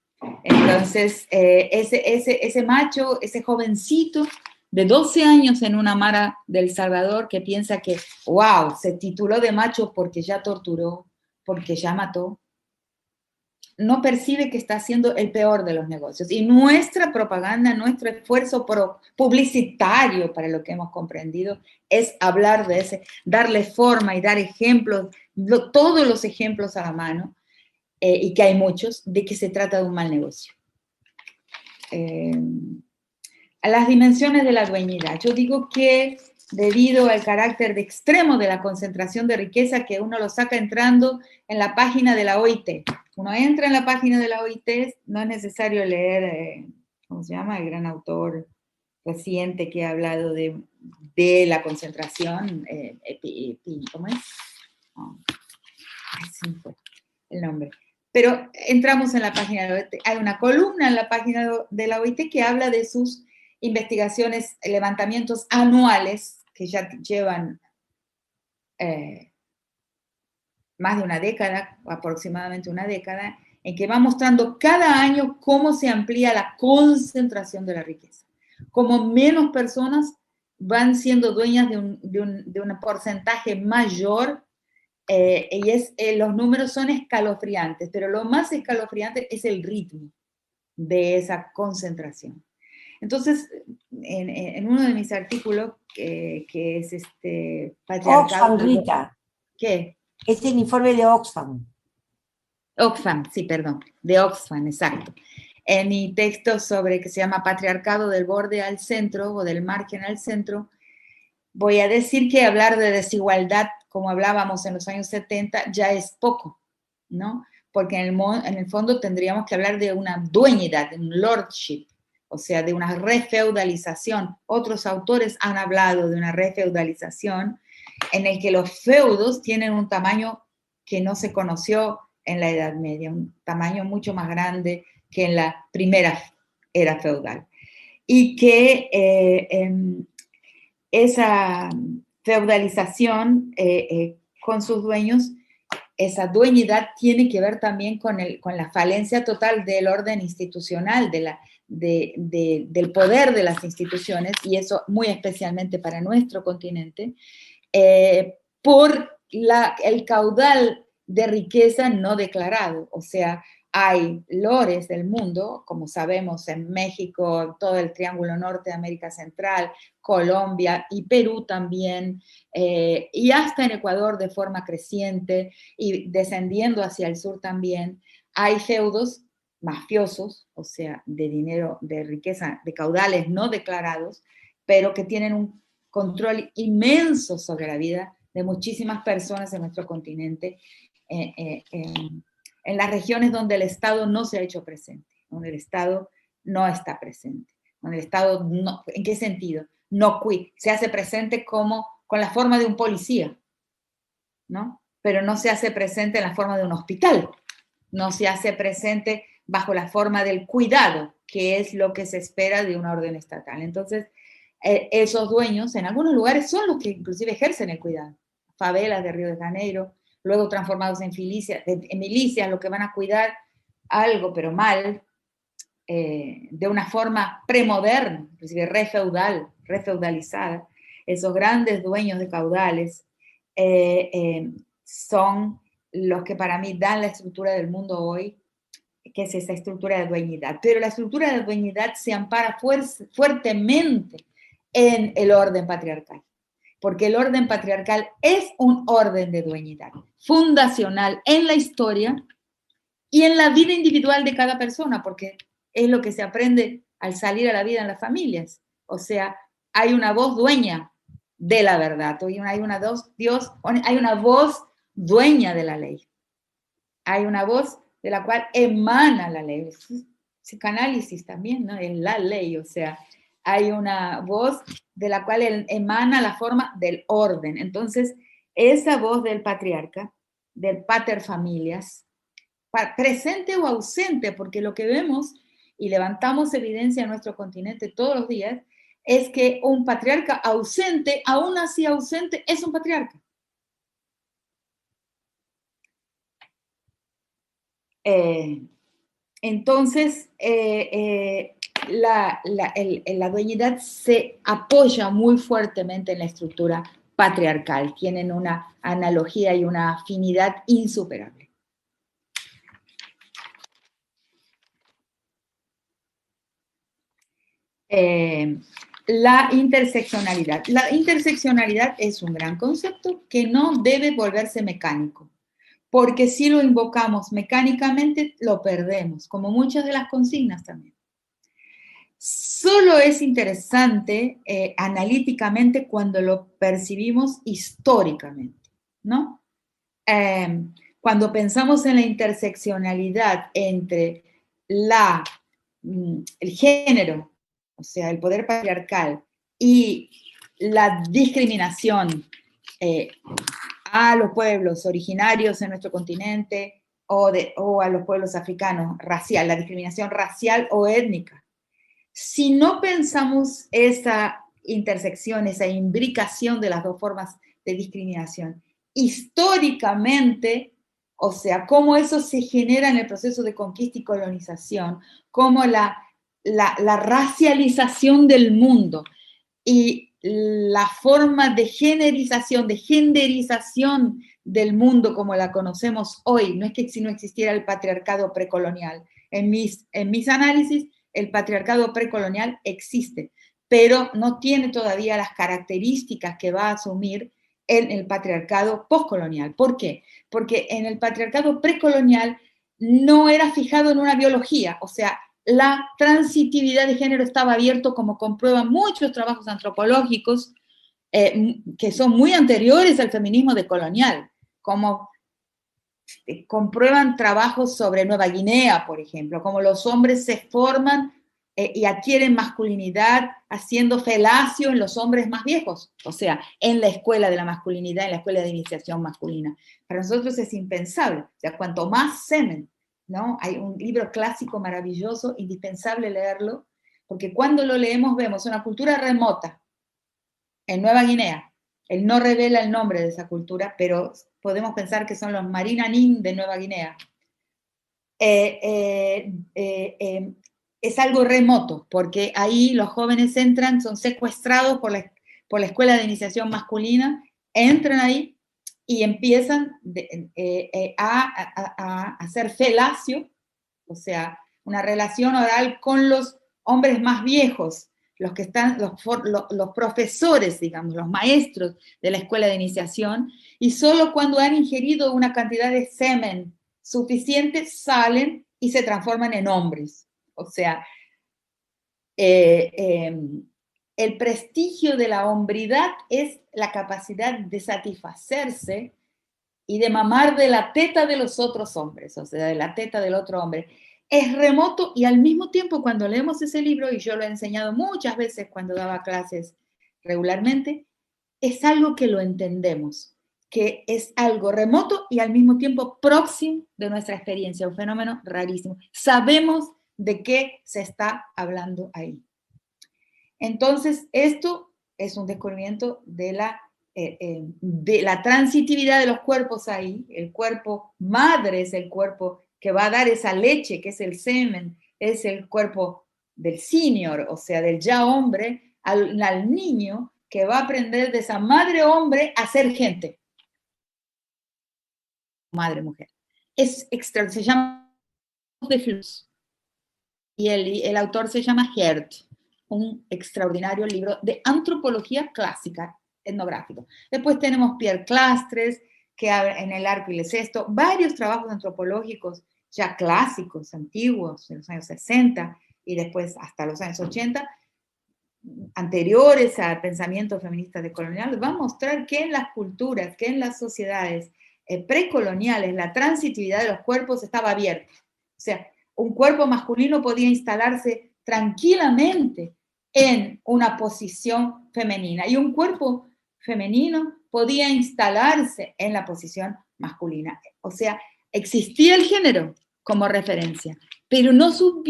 Entonces, ese macho, ese jovencito de 12 años en una mara del Salvador que piensa que, wow, se tituló de macho porque ya torturó, porque ya mató, no percibe que está haciendo el peor de los negocios. Y nuestra propaganda, nuestro esfuerzo publicitario, para lo que hemos comprendido, es hablar de ese, darle forma y dar ejemplos, todos los ejemplos a la mano, y que hay muchos, de que se trata de un mal negocio. A las dimensiones de la dueñidad. Yo digo que debido al carácter de extremo de la concentración de riqueza, que uno lo saca entrando en la página de la OIT. Uno entra en la página de la OIT, no es necesario leer, ¿cómo se llama? El gran autor reciente que ha hablado de la concentración, ¿cómo es? Oh, sí, fue el nombre. Pero entramos en la página de la OIT. Hay una columna en la página de la OIT que habla de sus investigaciones, levantamientos anuales que ya llevan más de una década, aproximadamente una década, en que va mostrando cada año cómo se amplía la concentración de la riqueza, cómo menos personas van siendo dueñas de un porcentaje mayor, y los números son escalofriantes, pero lo más escalofriante es el ritmo de esa concentración. Entonces, en uno de mis artículos, que es Oxfam, Rita. ¿Qué? Es el informe de Oxfam. Oxfam, sí, perdón, de Oxfam, exacto. En mi texto que se llama Patriarcado del borde al centro o del margen al centro, voy a decir que hablar de desigualdad, como hablábamos en los años 70, ya es poco, ¿no? Porque en el fondo tendríamos que hablar de una dueñidad, de un lordship, o sea, de una refeudalización. Otros autores han hablado de una refeudalización en el que los feudos tienen un tamaño que no se conoció en la Edad Media, un tamaño mucho más grande que en la primera era feudal. Y que esa feudalización con sus dueños, esa dueñidad tiene que ver también con la falencia total del orden institucional, del poder de las instituciones, y eso muy especialmente para nuestro continente, por el caudal de riqueza no declarado. O sea, hay lores del mundo, como sabemos, en México, todo el Triángulo Norte de América Central, Colombia y Perú también, y hasta en Ecuador de forma creciente y descendiendo hacia el sur también, hay feudos mafiosos, o sea, de dinero, de riqueza, de caudales no declarados, pero que tienen un control inmenso sobre la vida de muchísimas personas en nuestro continente, en las regiones donde el Estado no se ha hecho presente, donde el Estado no está presente, donde el Estado no, ¿en qué sentido? No se hace presente como con la forma de un policía, ¿no? Pero no se hace presente en la forma de un hospital, no se hace presente bajo la forma del cuidado, que es lo que se espera de una orden estatal. Entonces, esos dueños en algunos lugares son los que inclusive ejercen el cuidado. Favelas de Río de Janeiro, luego transformados en milicias, lo que van a cuidar algo, pero mal, de una forma premoderna, inclusive refeudalizada. Esos grandes dueños de caudales son los que para mí dan la estructura del mundo hoy, que es esa estructura de dueñidad. Pero la estructura de dueñidad se ampara fuertemente en el orden patriarcal, porque el orden patriarcal es un orden de dueñidad fundacional en la historia y en la vida individual de cada persona, porque es lo que se aprende al salir a la vida en las familias. O sea, hay una voz dueña de la verdad, hay una voz dueña de la ley. Hay una voz de la cual emana la ley. Psicoanálisis también, ¿no? Es la ley, o sea, hay una voz de la cual emana la forma del orden. Entonces, esa voz del patriarca, del pater familias, presente o ausente, porque lo que vemos y levantamos evidencia en nuestro continente todos los días, es que un patriarca ausente, aún así ausente, es un patriarca. Entonces, la dueñidad se apoya muy fuertemente en la estructura patriarcal. Tienen una analogía y una afinidad insuperable. La interseccionalidad. La interseccionalidad es un gran concepto que no debe volverse mecánico, porque si lo invocamos mecánicamente, lo perdemos, como muchas de las consignas también. Solo es interesante analíticamente cuando lo percibimos históricamente, ¿no? Cuando pensamos en la interseccionalidad entre el género, o sea, el poder patriarcal, y la discriminación a los pueblos originarios en nuestro continente o a los pueblos africanos, racial, la discriminación racial o étnica. Si no pensamos esa intersección, esa imbricación de las dos formas de discriminación, históricamente, o sea, cómo eso se genera en el proceso de conquista y colonización, cómo la racialización del mundo y la forma de generización, de genderización del mundo como la conocemos hoy, no es que si no existiera el patriarcado precolonial. En mis análisis, el patriarcado precolonial existe, pero no tiene todavía las características que va a asumir en el patriarcado postcolonial. ¿Por qué? Porque en el patriarcado precolonial no era fijado en una biología, o sea, la transitividad de género estaba abierto, como comprueban muchos trabajos antropológicos que son muy anteriores al feminismo decolonial, como comprueban trabajos sobre Nueva Guinea, por ejemplo, como los hombres se forman y adquieren masculinidad haciendo felacio en los hombres más viejos, o sea, en la escuela de la masculinidad, en la escuela de iniciación masculina. Para nosotros es impensable, o sea, cuanto más semen, ¿no? Hay un libro clásico maravilloso, indispensable leerlo, porque cuando lo leemos vemos una cultura remota en Nueva Guinea. Él no revela el nombre de esa cultura, pero podemos pensar que son los Marinanín de Nueva Guinea. Es algo remoto, porque ahí los jóvenes entran, son secuestrados por la escuela de iniciación masculina, entran ahí y empiezan a hacer felacio, o sea, una relación oral con los hombres más viejos, los que están, los profesores, digamos, los maestros de la escuela de iniciación, y solo cuando han ingerido una cantidad de semen suficiente salen y se transforman en hombres. O sea, el prestigio de la hombridad es la capacidad de satisfacerse y de mamar de la teta de los otros hombres, o sea, de la teta del otro hombre. Es remoto y al mismo tiempo cuando leemos ese libro, y yo lo he enseñado muchas veces cuando daba clases regularmente, es algo que lo entendemos, que es algo remoto y al mismo tiempo próximo de nuestra experiencia, un fenómeno rarísimo. Sabemos de qué se está hablando ahí. Entonces, esto es un descubrimiento de la transitividad de los cuerpos ahí. El cuerpo madre es el cuerpo que va a dar esa leche, que es el semen, es el cuerpo del senior, o sea, del ya hombre, al niño que va a aprender de esa madre hombre a ser gente. Madre mujer. Es extra, se llama de Flux. Y el autor se llama Hert, un extraordinario libro de antropología clásica, etnográfico. Después tenemos Pierre Clastres, que en el arco y el cesto, varios trabajos antropológicos ya clásicos, antiguos, de los años 60 y después hasta los años 80, anteriores al pensamiento feminista decolonial, va a mostrar que en las culturas, que en las sociedades precoloniales, la transitividad de los cuerpos estaba abierta. O sea, un cuerpo masculino podía instalarse tranquilamente en una posición femenina y un cuerpo femenino podía instalarse en la posición masculina. O sea, existía el género como referencia, pero no su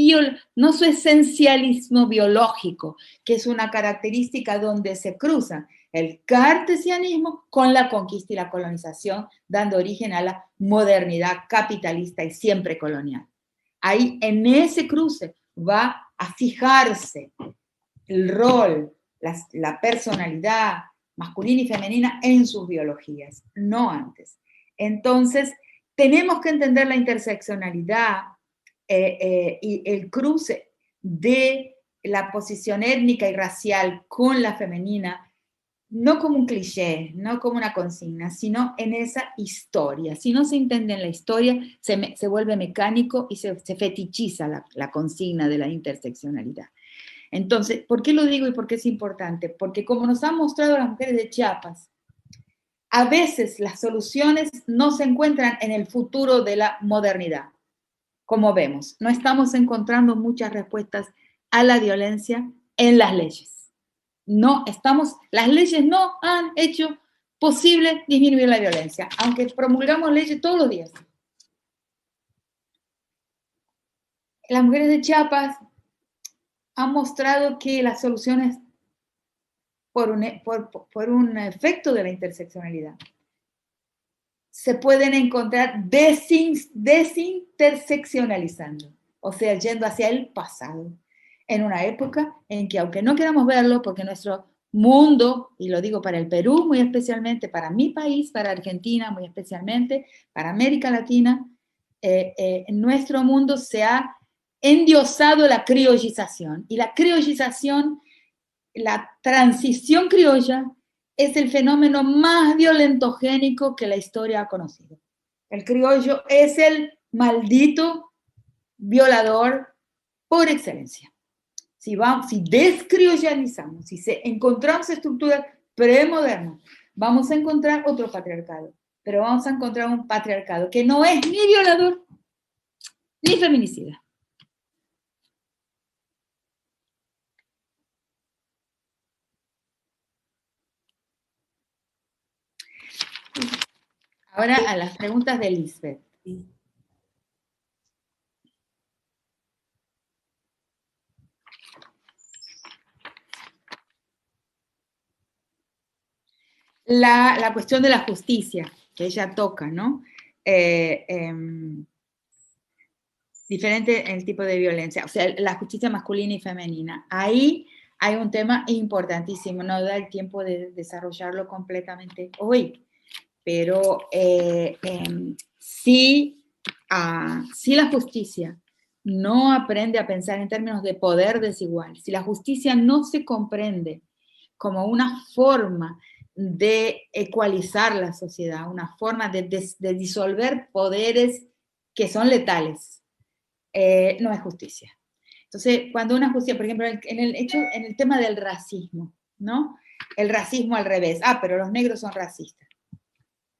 esencialismo biológico, que es una característica donde se cruzan el cartesianismo con la conquista y la colonización, dando origen a la modernidad capitalista y siempre colonial. Ahí, en ese cruce, va a fijarse el rol, la personalidad masculina y femenina en sus biologías, no antes. Entonces, tenemos que entender la interseccionalidad y el cruce de la posición étnica y racial con la femenina, no como un cliché, no como una consigna, sino en esa historia. Si no se entiende en la historia, se vuelve mecánico y se fetichiza la consigna de la interseccionalidad. Entonces, ¿por qué lo digo y por qué es importante? Porque como nos han mostrado las mujeres de Chiapas, a veces las soluciones no se encuentran en el futuro de la modernidad. Como vemos, no estamos encontrando muchas respuestas a la violencia en las leyes. Las leyes no han hecho posible disminuir la violencia, aunque promulgamos leyes todos los días. Las mujeres de Chiapas han mostrado que las soluciones por un efecto de la interseccionalidad se pueden encontrar desinterseccionalizando, o sea, yendo hacia el pasado, en una época en que, aunque no queramos verlo, porque nuestro mundo, y lo digo para el Perú muy especialmente, para mi país, para Argentina muy especialmente, para América Latina, en nuestro mundo se ha endiosado la criollización, y la criollización, la transición criolla, es el fenómeno más violentogénico que la historia ha conocido. El criollo es el maldito violador por excelencia. Si descriollanizamos, si encontramos estructuras premodernas, vamos a encontrar otro patriarcado, pero vamos a encontrar un patriarcado que no es ni violador ni feminicida. Ahora a las preguntas de Lisbeth. La cuestión de la justicia, que ella toca, ¿no? Diferente el tipo de violencia, o sea, la justicia masculina y femenina. Ahí hay un tema importantísimo, no da el tiempo de desarrollarlo completamente hoy, pero si la justicia no aprende a pensar en términos de poder desigual, si la justicia no se comprende como una forma de ecualizar la sociedad, una forma de disolver poderes que son letales, no es justicia. Entonces, cuando una justicia, por ejemplo, en el tema del racismo, ¿no? El racismo al revés, pero los negros son racistas.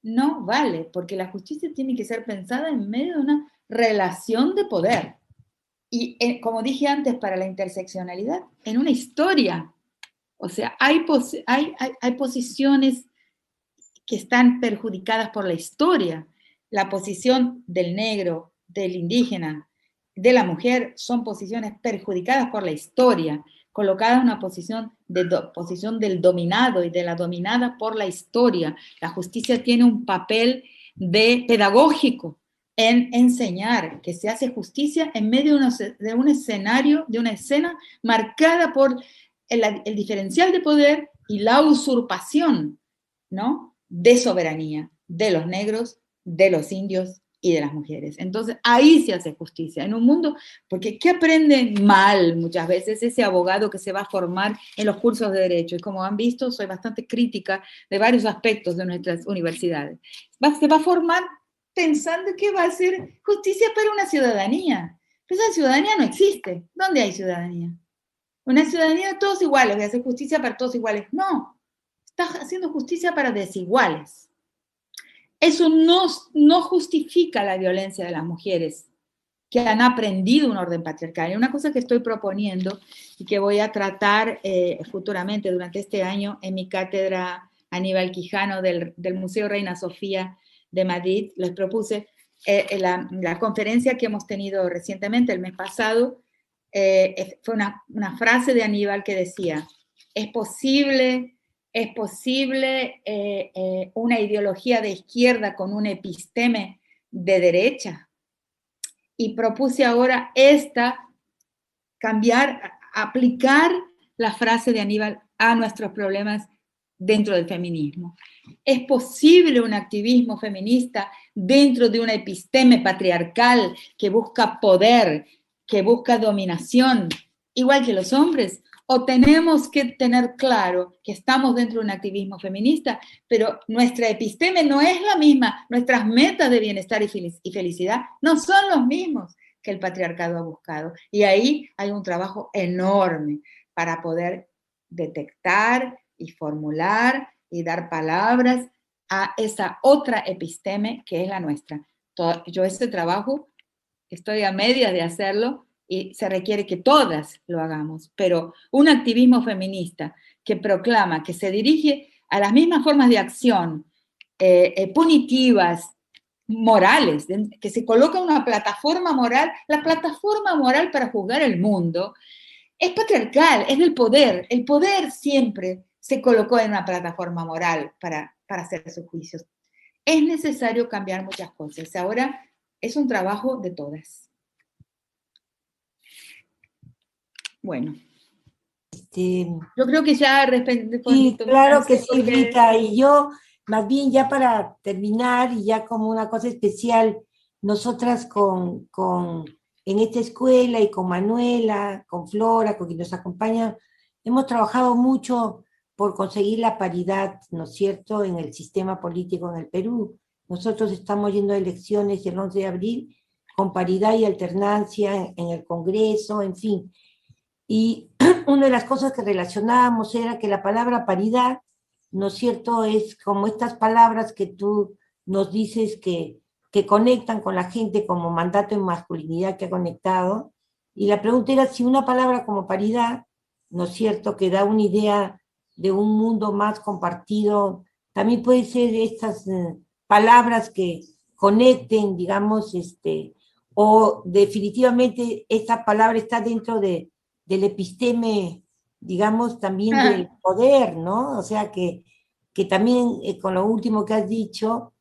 No vale, porque la justicia tiene que ser pensada en medio de una relación de poder. Y como dije antes, para la interseccionalidad, en una historia. O sea, hay posiciones que están perjudicadas por la historia. La posición del negro, del indígena, de la mujer, son posiciones perjudicadas por la historia, colocadas en una posición del dominado y de la dominada por la historia. La justicia tiene un papel pedagógico en enseñar que se hace justicia en medio de un escenario, de una escena marcada por el diferencial de poder y la usurpación, ¿no?, de soberanía de los negros, de los indios y de las mujeres. Entonces, ahí se hace justicia, en un mundo, porque ¿qué aprende mal muchas veces ese abogado que se va a formar en los cursos de derecho? Y como han visto, soy bastante crítica de varios aspectos de nuestras universidades. Se va a formar pensando que va a ser justicia para una ciudadanía. Pero esa ciudadanía no existe. ¿Dónde hay ciudadanía? Una ciudadanía de todos iguales, voy a hacer justicia para todos iguales. No, está haciendo justicia para desiguales. Eso no justifica la violencia de las mujeres que han aprendido un orden patriarcal. Y una cosa que estoy proponiendo y que voy a tratar futuramente durante este año en mi cátedra Aníbal Quijano del Museo Reina Sofía de Madrid, les propuse la conferencia que hemos tenido recientemente, el mes pasado, fue una frase de Aníbal que decía, es posible una ideología de izquierda con un episteme de derecha. Y propuse ahora aplicar la frase de Aníbal a nuestros problemas dentro del feminismo. ¿Es posible un activismo feminista dentro de una episteme patriarcal que busca poder, que busca dominación, igual que los hombres? ¿O tenemos que tener claro que estamos dentro de un activismo feminista, pero nuestra episteme no es la misma, nuestras metas de bienestar y felicidad no son los mismos que el patriarcado ha buscado? Y ahí hay un trabajo enorme para poder detectar y formular y dar palabras a esa otra episteme que es la nuestra. Yo este trabajo estoy a medias de hacerlo y se requiere que todas lo hagamos, pero un activismo feminista que proclama, que se dirige a las mismas formas de acción punitivas, morales, que se coloca una plataforma moral, la plataforma moral para juzgar el mundo, es patriarcal, es del poder. El poder siempre se colocó en una plataforma moral para hacer sus juicios. Es necesario cambiar muchas cosas. Ahora es un trabajo de todas. Bueno. Yo creo que ya sí, claro que sí, Rita, y yo, más bien ya para terminar, y ya como una cosa especial, nosotras en esta escuela y con Manuela, con Flora, con quien nos acompaña, hemos trabajado mucho por conseguir la paridad, ¿no es cierto?, en el sistema político en el Perú. Nosotros estamos yendo a elecciones el 11 de abril con paridad y alternancia en el Congreso, en fin. Y una de las cosas que relacionábamos era que la palabra paridad, ¿no es cierto?, es como estas palabras que tú nos dices que conectan con la gente como mandato en masculinidad que ha conectado. Y la pregunta era si una palabra como paridad, ¿no es cierto?, que da una idea de un mundo más compartido, también puede ser estas palabras que conecten, digamos, o definitivamente esta palabra está dentro del episteme, digamos, también del poder, ¿no? O sea, que también con lo último que has dicho,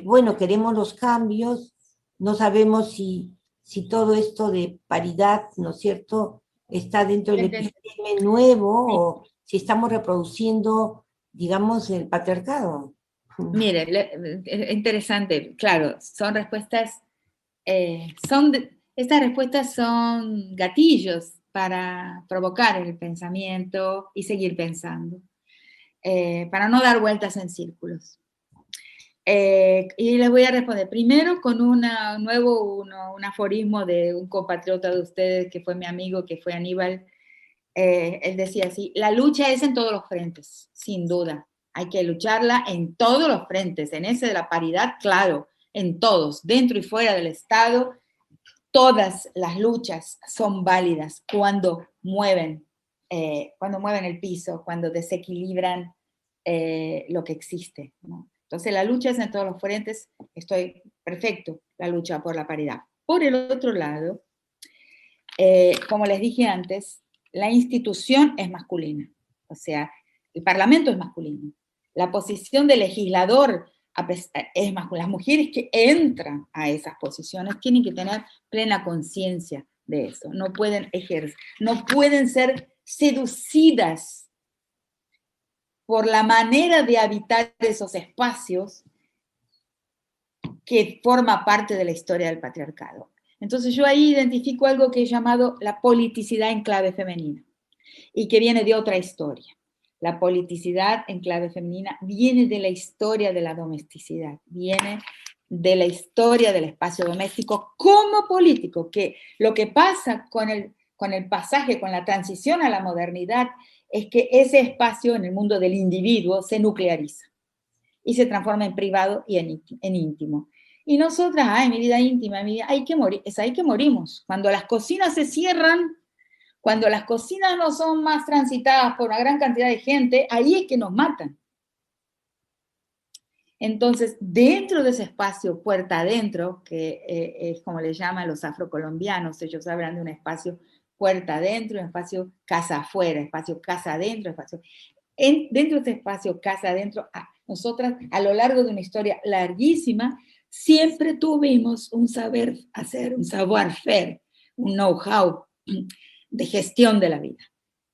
bueno, queremos los cambios, no sabemos si todo esto de paridad, ¿no es cierto?, está dentro del episteme nuevo, o si estamos reproduciendo, digamos, el patriarcado. Mire, interesante, claro, son respuestas, estas respuestas son gatillos para provocar el pensamiento y seguir pensando, para no dar vueltas en círculos. Y les voy a responder primero con un aforismo de un compatriota de ustedes que fue mi amigo, que fue Aníbal. Él decía así: la lucha es en todos los frentes, sin duda. Hay que lucharla en todos los frentes, en ese de la paridad, claro, en todos, dentro y fuera del Estado. Todas las luchas son válidas cuando mueven el piso, cuando desequilibran lo que existe, ¿no? Entonces la lucha es en todos los frentes, estoy perfecto, la lucha por la paridad. Por el otro lado, como les dije antes, la institución es masculina, o sea, el Parlamento es masculino. La posición del legislador es masculina. Las mujeres que entran a esas posiciones tienen que tener plena conciencia de eso. No pueden no pueden ser seducidas por la manera de habitar esos espacios que forma parte de la historia del patriarcado. Entonces yo ahí identifico algo que he llamado la politicidad en clave femenina y que viene de otra historia. La politicidad en clave femenina viene de la historia de la domesticidad, viene de la historia del espacio doméstico como político, que lo que pasa con el pasaje, con la transición a la modernidad, es que ese espacio en el mundo del individuo se nucleariza y se transforma en privado y en íntimo. Y nosotras, ay, mi vida íntima, mi vida, hay que morir, es ahí que morimos. Cuando las cocinas se cierran, cuando las cocinas no son más transitadas por una gran cantidad de gente, ahí es que nos matan. Entonces, dentro de ese espacio, puerta adentro, que es como le llaman los afrocolombianos, ellos hablan de un espacio puerta adentro, un espacio casa afuera, espacio casa adentro, espacio... dentro de este espacio casa adentro, nosotras a lo largo de una historia larguísima, siempre tuvimos un saber hacer, un savoir-faire, un know-how de gestión de la vida.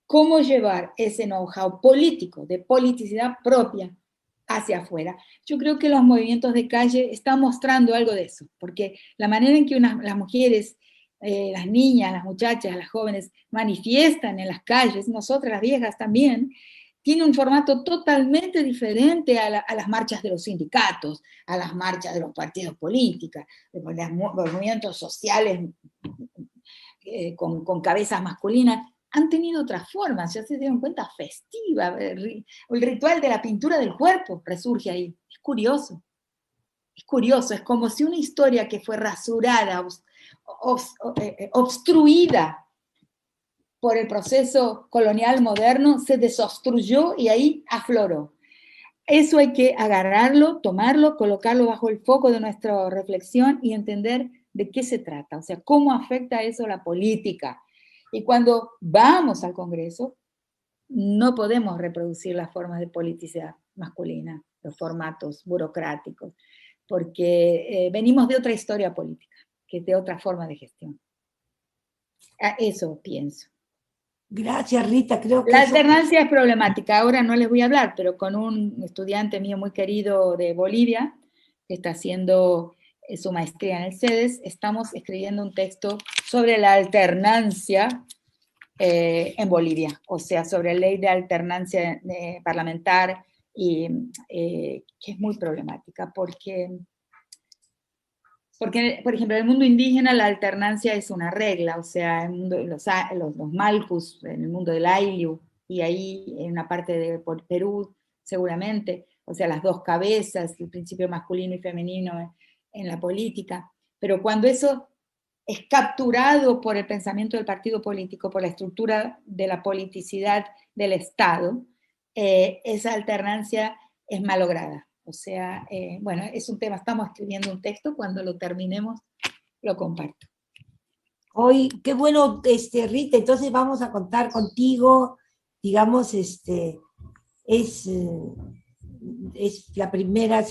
¿Cómo llevar ese know-how político, de politicidad propia, hacia afuera? Yo creo que los movimientos de calle están mostrando algo de eso, porque la manera en que las mujeres, las niñas, las muchachas, las jóvenes manifiestan en las calles, nosotras las viejas también, tiene un formato totalmente diferente a las marchas de los sindicatos, a las marchas de los partidos políticos, de los movimientos sociales con cabezas masculinas. Han tenido otras formas, ya se dieron cuenta, festiva, el ritual de la pintura del cuerpo resurge ahí. Es curioso, es como si una historia que fue rasurada, obstruida por el proceso colonial moderno, se desobstruyó y ahí afloró. Eso hay que agarrarlo, tomarlo, colocarlo bajo el foco de nuestra reflexión y entender de qué se trata, o sea, cómo afecta eso a la política. Y cuando vamos al Congreso, no podemos reproducir las formas de politicidad masculina, los formatos burocráticos, porque venimos de otra historia política, que es de otra forma de gestión. Eso pienso. Gracias, Rita. Creo que la alternancia es problemática. Ahora no les voy a hablar, pero con un estudiante mío muy querido de Bolivia, que está haciendo su maestría en el CEDES, estamos escribiendo un texto sobre la alternancia en Bolivia, o sea, sobre la ley de alternancia parlamentar, y que es muy problemática, porque, por ejemplo, en el mundo indígena la alternancia es una regla, o sea, en los Malcus, en el mundo del Ayllu, y ahí en una parte de Perú, seguramente, o sea, las dos cabezas, el principio masculino y femenino en la política, pero cuando eso es capturado por el pensamiento del partido político, por la estructura de la politicidad del Estado, esa alternancia es malograda. O sea, bueno, es un tema, estamos escribiendo un texto, cuando lo terminemos lo comparto. Hoy, qué bueno, Rita, entonces vamos a contar contigo, digamos, es la primera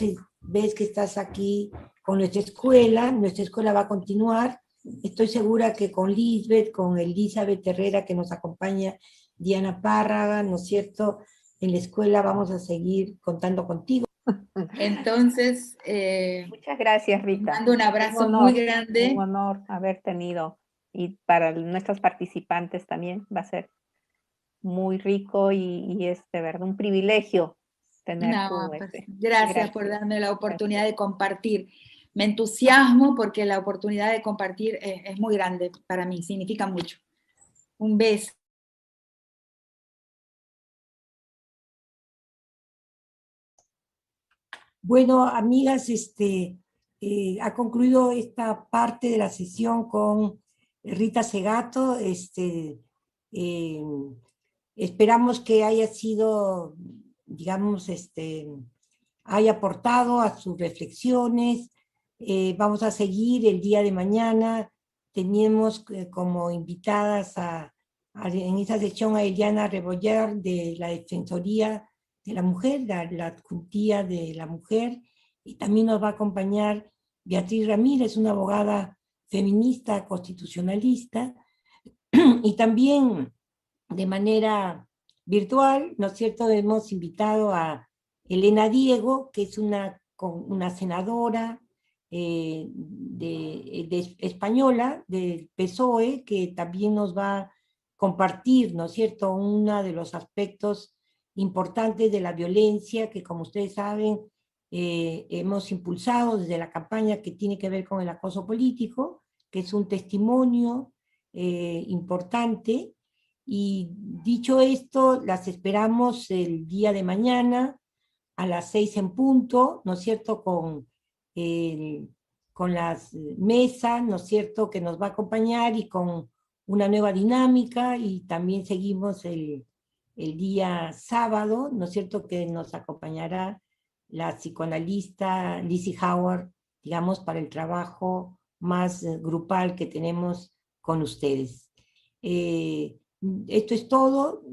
vez que estás aquí con nuestra escuela va a continuar. Estoy segura que con Lisbeth, con Elizabeth Herrera, que nos acompaña, Diana Párraga, ¿no es cierto? En la escuela vamos a seguir contando contigo. Entonces, muchas gracias, Rita. Mando un abrazo muy grande. Un honor haber tenido, y para nuestros participantes también va a ser muy rico y es de verdad un privilegio tener gracias por darme la oportunidad de compartir. Me entusiasmo porque la oportunidad de compartir es muy grande para mí, significa mucho. Un beso. Bueno, amigas, ha concluido esta parte de la sesión con Rita Segato. Esperamos que haya sido, digamos, haya aportado a sus reflexiones. Vamos a seguir el día de mañana. Tenemos como invitadas en esta sesión a Eliana Rebollar de la Defensoría de la Mujer, la adjuntía de la mujer, y también nos va a acompañar Beatriz Ramírez, una abogada feminista constitucionalista, y también de manera virtual, ¿no es cierto?, hemos invitado a Elena Diego, que es una senadora española del PSOE, que también nos va a compartir, ¿no es cierto?, uno de los aspectos importantes de la violencia, que como ustedes saben, hemos impulsado desde la campaña que tiene que ver con el acoso político, que es un testimonio importante. Y dicho esto, las esperamos el día de mañana a las 6 en punto, ¿no es cierto?, con las mesas, ¿no es cierto?, que nos va a acompañar y con una nueva dinámica, y también seguimos el día sábado, ¿no es cierto?, que nos acompañará la psicoanalista Lizzie Howard, digamos, para el trabajo más grupal que tenemos con ustedes. Esto es todo,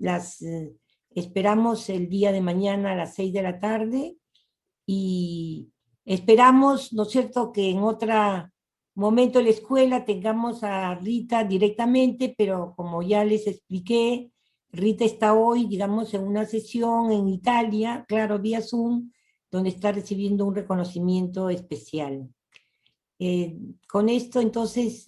esperamos el día de mañana a las 6 de la tarde, y esperamos, ¿no es cierto?, que en otro momento de la escuela tengamos a Rita directamente, pero como ya les expliqué, Rita está hoy, digamos, en una sesión en Italia, claro, vía Zoom, donde está recibiendo un reconocimiento especial. Con esto, entonces,